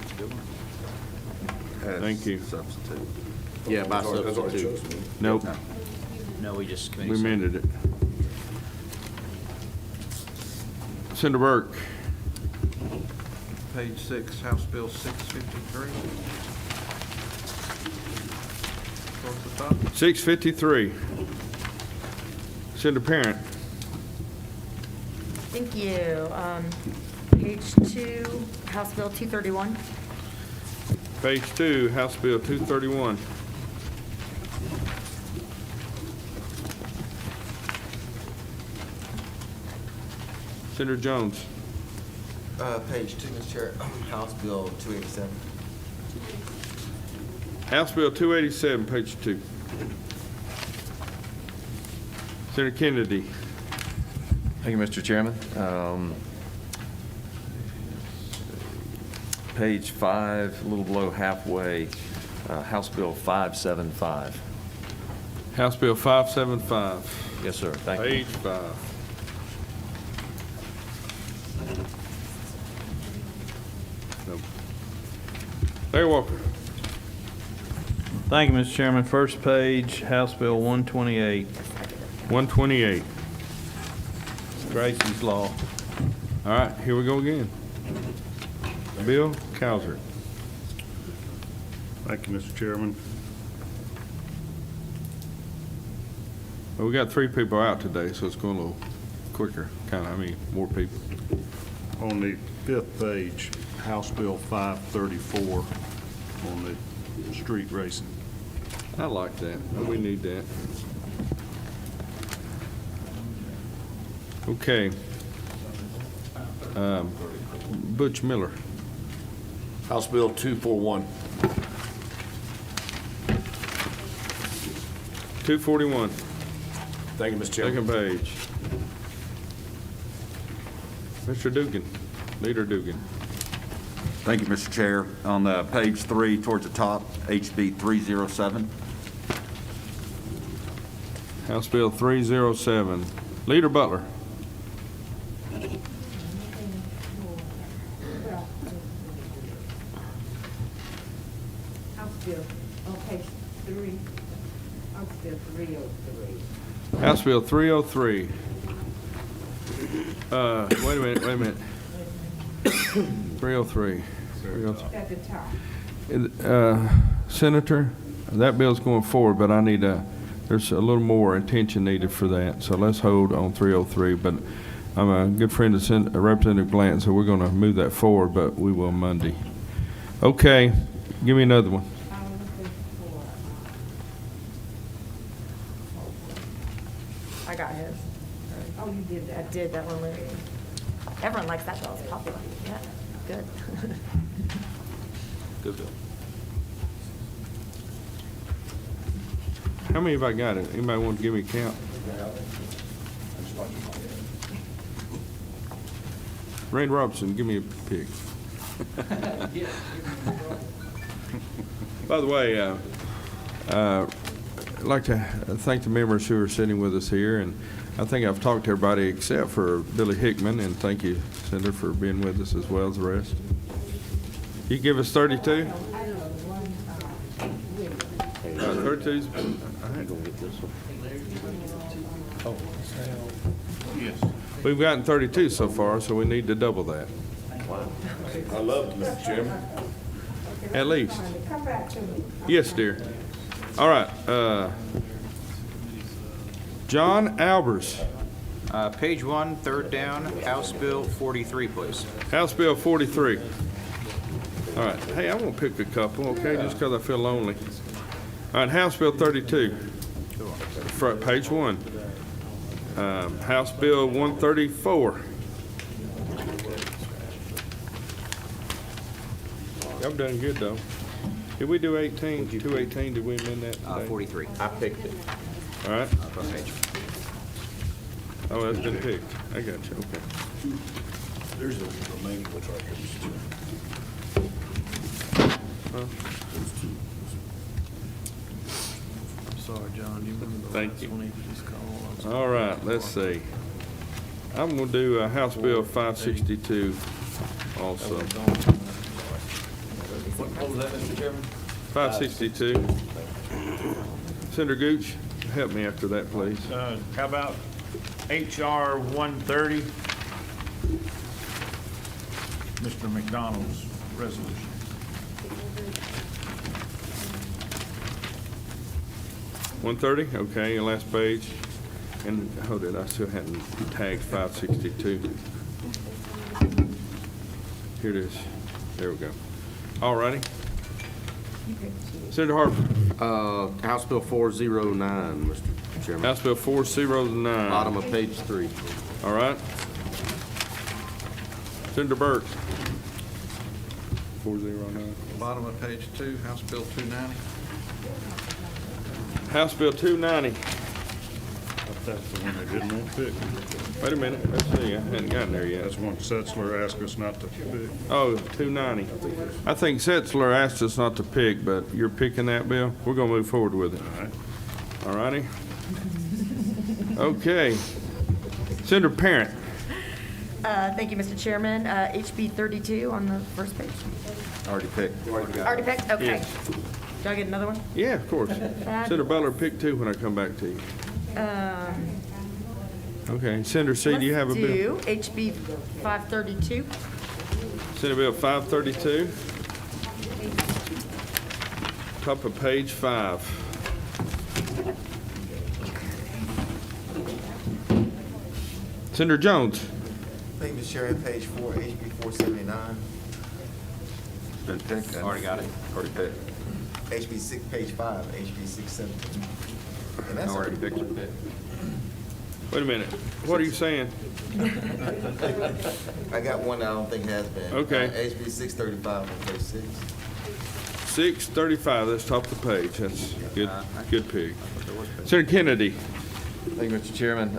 Thank you. Substitute. Yeah, by substitute. Nope, No, we just we committee. amended it. Senator Burke. Page 6, House Bill 653. Towards the top. 653. Senator Parent. Thank you. Page 2, House Bill 231. Page 2, House Bill 231. Senator Jones. Page 2, Mr. Chair, House Bill 287. House Bill 287, page 2. Senator Kennedy. Thank you, Mr. Chairman. Page 5, a little below halfway, House Bill 575. House Bill 575. Yes, sir. Thank you. Page 5. Nope. Larry Walker. Thank you, Mr. Chairman. First page, House Bill 128. 128. Gracie's Law. All right, here we go again. Bill Cowser. Thank you, Mr. Chairman. Well, we got 3 people out today, so it's going a little quicker, more people. On the 5th page, House Bill 534 on the street racing. I like that. We need that. Okay. Butch Miller. House Bill 241. 241. Thank you, Mr. Chairman. Second page. Mr. Dugan, Leader Dugan. Thank you, Mr. Chair. On page 3, towards the top, HB 307. House Bill 307. Leader Butler. House Bill, on page 3, House Bill 303. House Bill 303. Wait a minute. 303. At the top. Senator, that bill's going forward, but I need there's a little more attention needed for that. So let's hold on 303. But I'm a good friend of Representative Glanton, so we're going to move that forward, but we will Monday. Okay, give me another one. I got his. Oh, you did that. I did that one, Larry. Everyone likes that bill, it's popular. Yeah, good. Good bill. How many have I got? Anybody want to give me a count? Rain Robinson, give me a pick. By the way, I'd like to thank the members who are sitting with us here, and I think I've talked to everybody except for Billy Hickman, and thank you, Senator, for being with us as well as the rest. You give us 32? 32's. I'm gonna get this one. Oh, yes. We've gotten 32 so far, so we need to double that. Wow. I love it, Mr. Chairman. At least. Come back to me. Yes, dear. All right. John Albers. Page 1, third down, House Bill 43, please. House Bill 43. All right. Hey, I'm going to pick a couple, okay, just because I feel lonely. All right, House Bill 32. Front page 1. House Bill 134. Y'all done good, though. Did we do 18? 218? Did we amend that today? 43. I picked it. All right. Front page. Oh, that's been picked. I got you. Okay. There's a remaining one right here, Mr. Chairman. I'm sorry, John, you remember the Thank last you. one he just called? All right, let's see. I'm going to do House Bill 562 also. What was that, Mr. Chairman? 562. Senator Gooch, help me after that, please. How about HR 130? Mr. McDonald's resolution. $130, okay, your last page. And hold it, I still hadn't tagged 562. Here it is. There we go. All righty. Senator Harper. House Bill 409, Mr. Chairman. House Bill 409. Bottom of page 3. All right. Senator Burke. 409. Bottom of page 2, House Bill 290. House Bill 290. That's the one they didn't want to pick. Wait a minute, let's see, I hadn't gotten there yet. That's one Setzler asked us not to pick. Oh, 290. I think Setzler asked us not to pick, but you're picking that bill? We're gonna move forward with it. All right. All righty? Okay. Senator Parent. Thank you, Mr. Chairman. HB 32 on the first page. Already picked. Already picked? Okay. Yes. Do I get another one? Yeah, of course. Senator Butler, pick 2 when I come back to you. Okay, Senator C, do you have a bill? Let's do HB 532. Senate Bill 532. Top of page 5. Senator Jones. Thank you, Mr. Chairman. Page 4, HB 479. Been picked. Already got it. Already picked. HB 6, page 5, HB 617. And that's Already picked it. Wait a minute. What are you saying? I got one that I don't think has been. Okay. HB 635 on page 6. 635, that's top of the page. That's good pick. Senator Kennedy. Thank you, Mr. Chairman.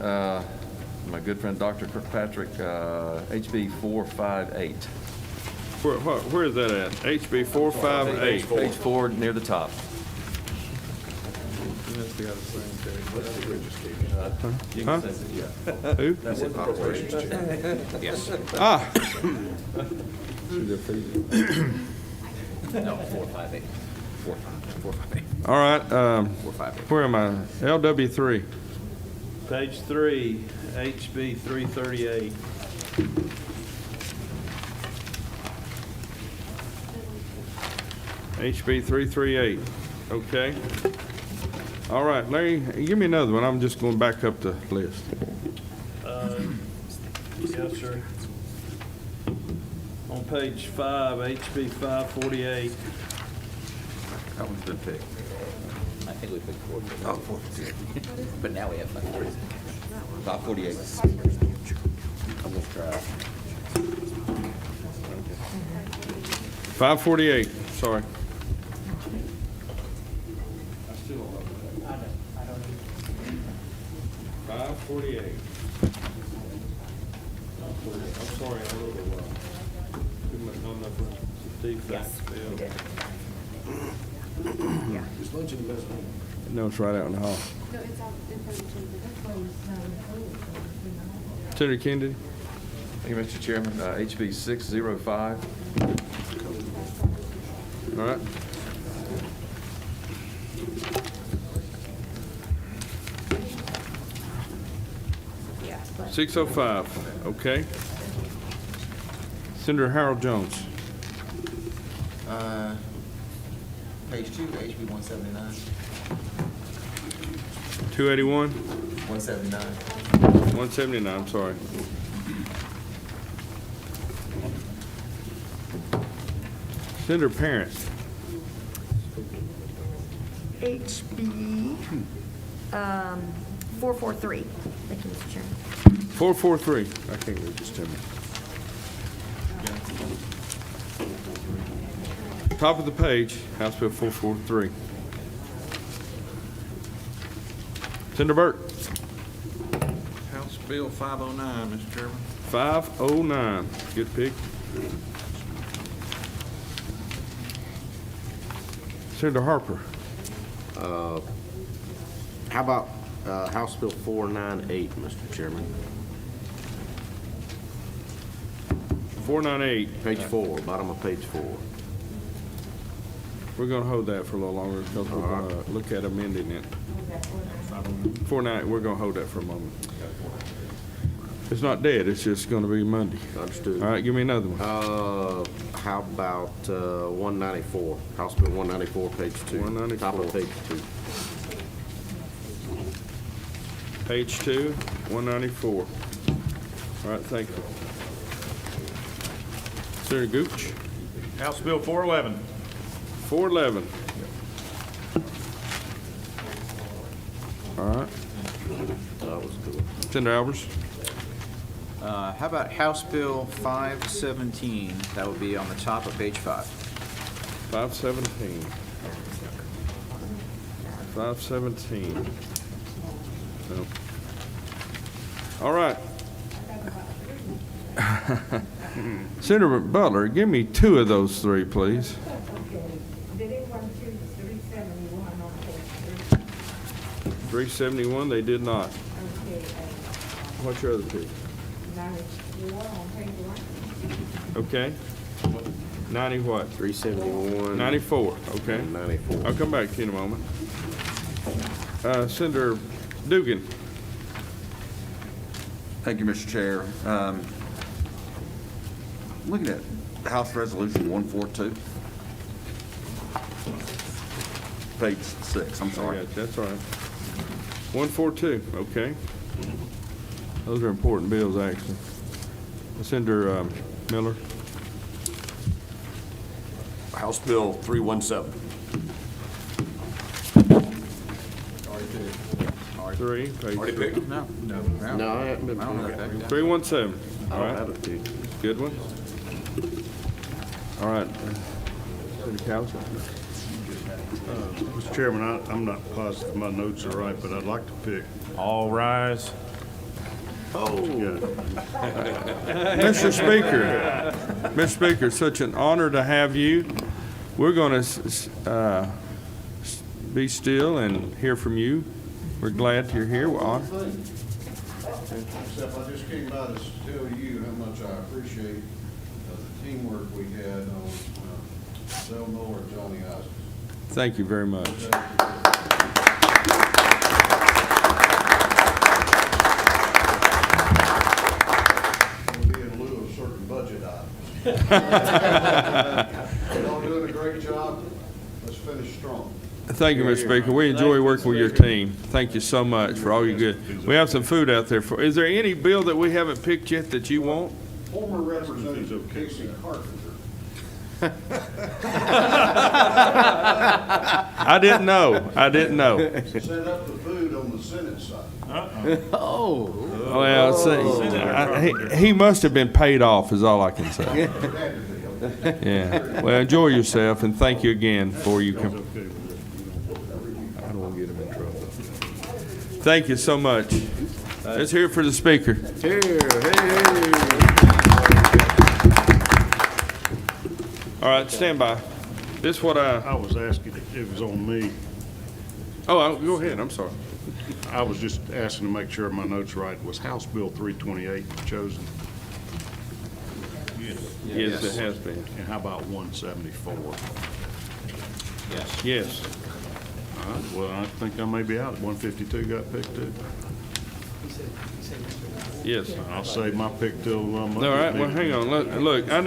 My good friend, Dr. Kirkpatrick, HB 458. Where is that at? HB 458. Page 4 near the top. Huh? Who? Yes. Ah. No, 458. 458. All right, 458. where am I? LW3. Page 3, HB 338. HB 338, okay. All right, Larry, give me another one. I'm just going back up the list. Yes, sir. On page 5, HB 548. That one's been picked. I think we picked 458. Oh, 448. But now we have 546. 548. I'm going to try. 548, sorry. 548. I'm sorry, I'm a little, too much, not enough room. Defect. Yeah. No, it's right out in the hall. No, it's out in front of the Senator Kennedy? Thank you, Mr. Chairman. HB 605. All right. Yeah. 605, okay. Senator Harold Jones. Page 2, HB 179. 281? 179. 179, I'm sorry. Senator Parent. HB 443. Thank you, Mr. Chairman. 443. I can't read this to me. Top of the page, House Bill 443. Senator Burt. House Bill 509, Mr. Chairman. 509. Good pick. Senator Harper. How about House Bill 498, Mr. Chairman? 498. Page 4, bottom of page 4. We're going to hold that for a little longer because we're going to look at amending it. 498, we're going to hold that for a moment. It's not dead, it's just going to be Monday. Understood. All right, give me another one. How about 194? House Bill 194, page 2. 194. Top of page 2. Page 2, 194. All right, thank you. Senator Gooch. House Bill 411. 411. All right. That was cool. Senator Albers. How about House Bill 517? That would be on the top of page 5. 517. 517. No. All right. Senator Butler, give me 2 of those 3, please. Did anyone choose 371 on page 371, they did not. 3? Okay, What's your other pick? 94 on page 1. Okay. 90 what? 371. 94, okay. 94. I'll come back to you in a moment. Senator Dugan. Thank you, Mr. Chair. Looking at House Resolution 142. Page 6, I'm sorry. Yeah, that's all right. 142, okay. Those are important bills, actually. Senator Miller. House Bill 317. 3, page Already 3. picked? No. No, I haven't been. 317, I all don't right. have it, dude. Good one. All right. Senator Council. Mr. Chairman, I'm not positive my notes are right, but I'd like to pick. All rise. Mr. Speaker, it's such an honor to have you. We're going to be still and hear from you. We're glad you're here. We're honored. Except I just came by to tell you how much I appreciate the teamwork we had on Del Miller and Johnny Isaacs. Thank you very much. It'll be in lieu of certain budget items. Y'all doing a great job. Let's finish strong. Thank you, Mr. Speaker. We enjoy working with your team. Thank you so much for all your good. We have some food out there for. Is there any bill that we haven't picked yet that you want? Former Representative Casey Carpenter. I didn't know. I didn't know. Set up the food on the Senate side. Well, see, he must have been paid off, is all I can say. Yeah. Well, enjoy yourself, and thank you again for you coming. I don't want to get him in trouble. Thank you so much. Let's hear it for the speaker. All right, stand by. This is what I was asking, it was on me. Oh, go ahead. I'm sorry. I was just asking to make sure my notes right. Was House Bill 328 chosen? Yes, it has been. And how about 174? Yes. All right, well, I think I may be out. 152 got picked too. Yes. I'll save my pick till Monday. All right, well, hang on. Look, I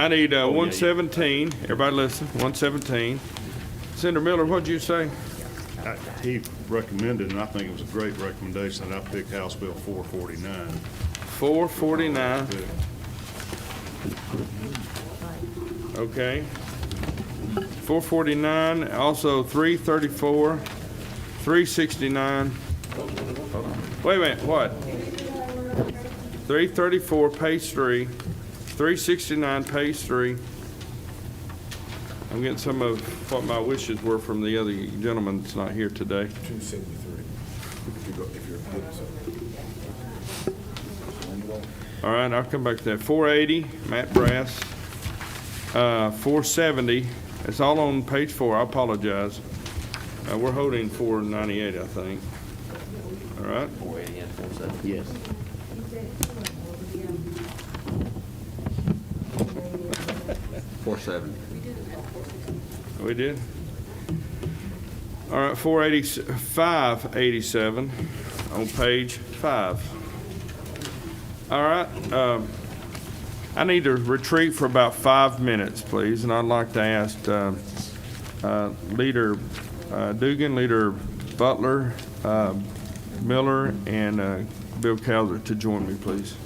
need 117. Everybody listen, 117. Senator Miller, what'd you say? He recommended, and I think it was a great recommendation, that I pick House Bill 449. 449. Okay. 449, also 334, 369. Wait a minute, what? 334, page 3, 369, page 3. I'm getting some of what my wishes were from the other gentleman that's not here today. 273. If you're good, All right, I'll come back to that. 480, Matt Brass. 470, it's all on page 4. I apologize. We're holding 498, I think. All right. 480 and 470. Yes. 470. We did? All right, 587 on page 5. All right, I need to retreat for about 5 minutes, please, and I'd like to ask Leader Dugan, Leader Butler, Miller, and Bill Cowser to join me, please.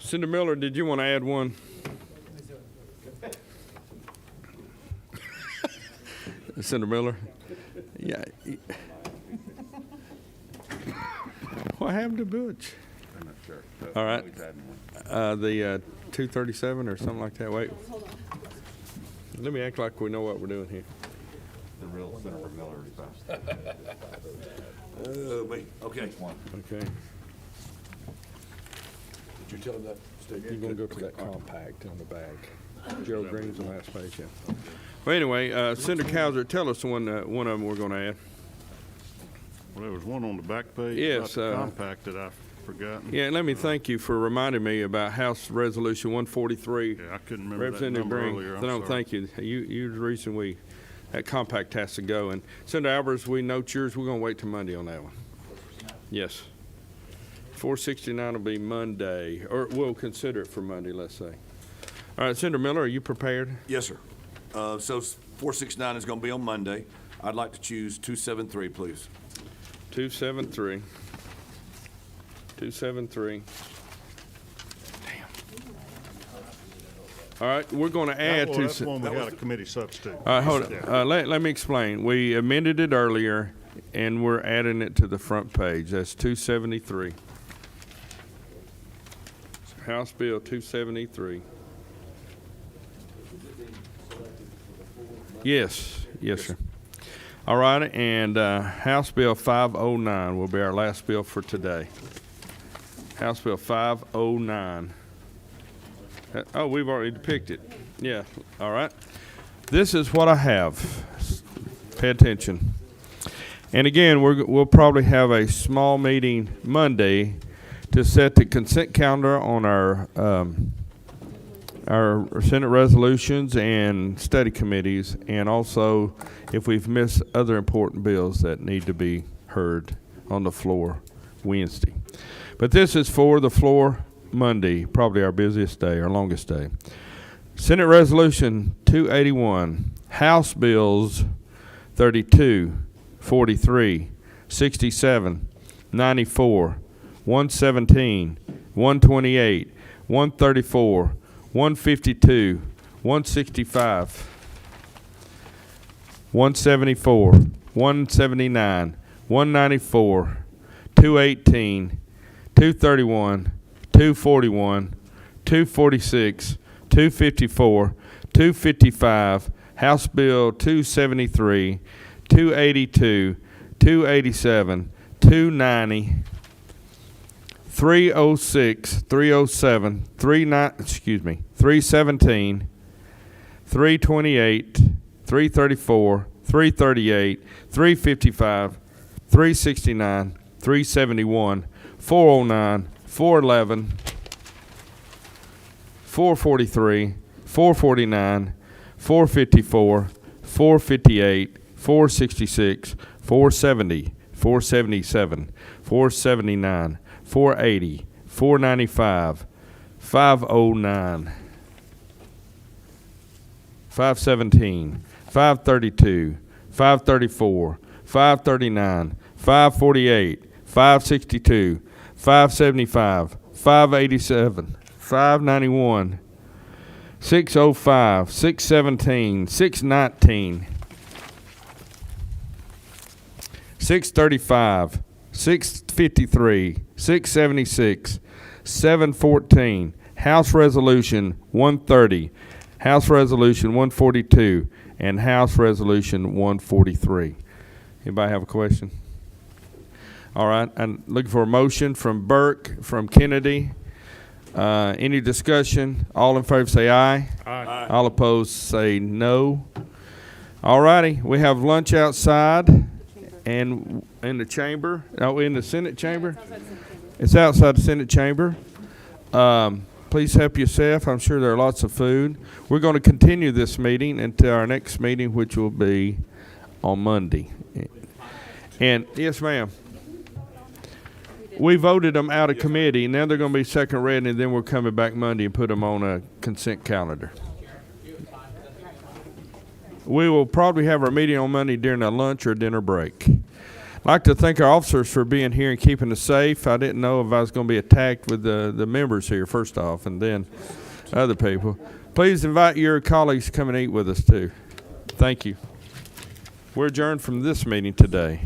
Senator Miller, did you want to add one? Senator Miller? Yeah. What happened to Butch? I'm not sure. All right. The 237 or something like that. Wait. Let me act like we know what we're doing here. The real Senator Miller is back. Wait, okay. Okay. Did you tell him that? Steve? You're going to go to that compact on the back. Gerald Green's the last page, yeah. Well, anyway, Senator Cowser, tell us one of them we're going to add. Well, there was one on the back page. Yes, about the compact that I've forgotten. Yeah, and let me thank you for reminding me about House Resolution 143. Yeah, I couldn't remember that Representative number Green. earlier. I'm No, sorry. thank you. You're the reason that compact has to go. And Senator Albers, we note yours. We're going to wait till Monday on that one. Yes. 469 will be Monday, or we'll consider it for Monday, let's say. All right, Senator Miller, are you prepared? Yes, sir. So 469 is going to be on Monday. I'd like to choose 273, please. 273. 273. Damn. All right, we're going to add to. That's one we got a committee substitute. All right, hold on. Let me explain. We amended it earlier, and we're adding it to the front page. That's 273. House Bill 273. Yes, sir. All right, and House Bill 509 will be our last bill for today. House Bill 509. Oh, we've already depicted. Yeah, all right. This is what I have. Pay attention. And again, we'll probably have a small meeting Monday to set the consent calendar on our Senate resolutions and study committees, and also if we've missed other important bills that need to be heard on the floor Wednesday. But this is for the floor Monday, probably our busiest day, our longest day. Senate Resolution 281, House Bills 32, 43, 67, 94, 117, 128, 134, 152, 165, 174, 179, 194, 218, 231, 241, 246, 254, 255, House Bill 273, 282, 287, 290, 306, 307, 317, 328, 334, 338, 355, 369, 371, 409, 411, 443, 449, 454, 458, 466, 470, 477, 479, 480, 495, 509, 517, 532, 534, 539, 548, 562, 575, 587, 591, 605, 617, 619, 635, 653, 676, 714, House Resolution 130, House Resolution 142, and House Resolution 143. Anybody have a question? All right, I'm looking for a motion from Burke, from Kennedy. Any discussion? All in favor say aye. Aye. All opposed say no. All righty, we have lunch outside and in the chamber. Oh, in the Senate chamber? It's outside the Senate chamber. Please help yourself. I'm sure there are lots of food. We're going to continue this meeting until our next meeting, which will be on Monday. And yes, ma'am. We voted them out of committee. Now they're going to be second read, and then we're coming back Monday and put them on a consent calendar. We will probably have our meeting on Monday during a lunch or dinner break. I'd like to thank our officers for being here and keeping us safe. I didn't know if I was going to be attacked with the members here, first off, and then other people. Please invite your colleagues to come and eat with us, too. Thank you. We're adjourned from this meeting today.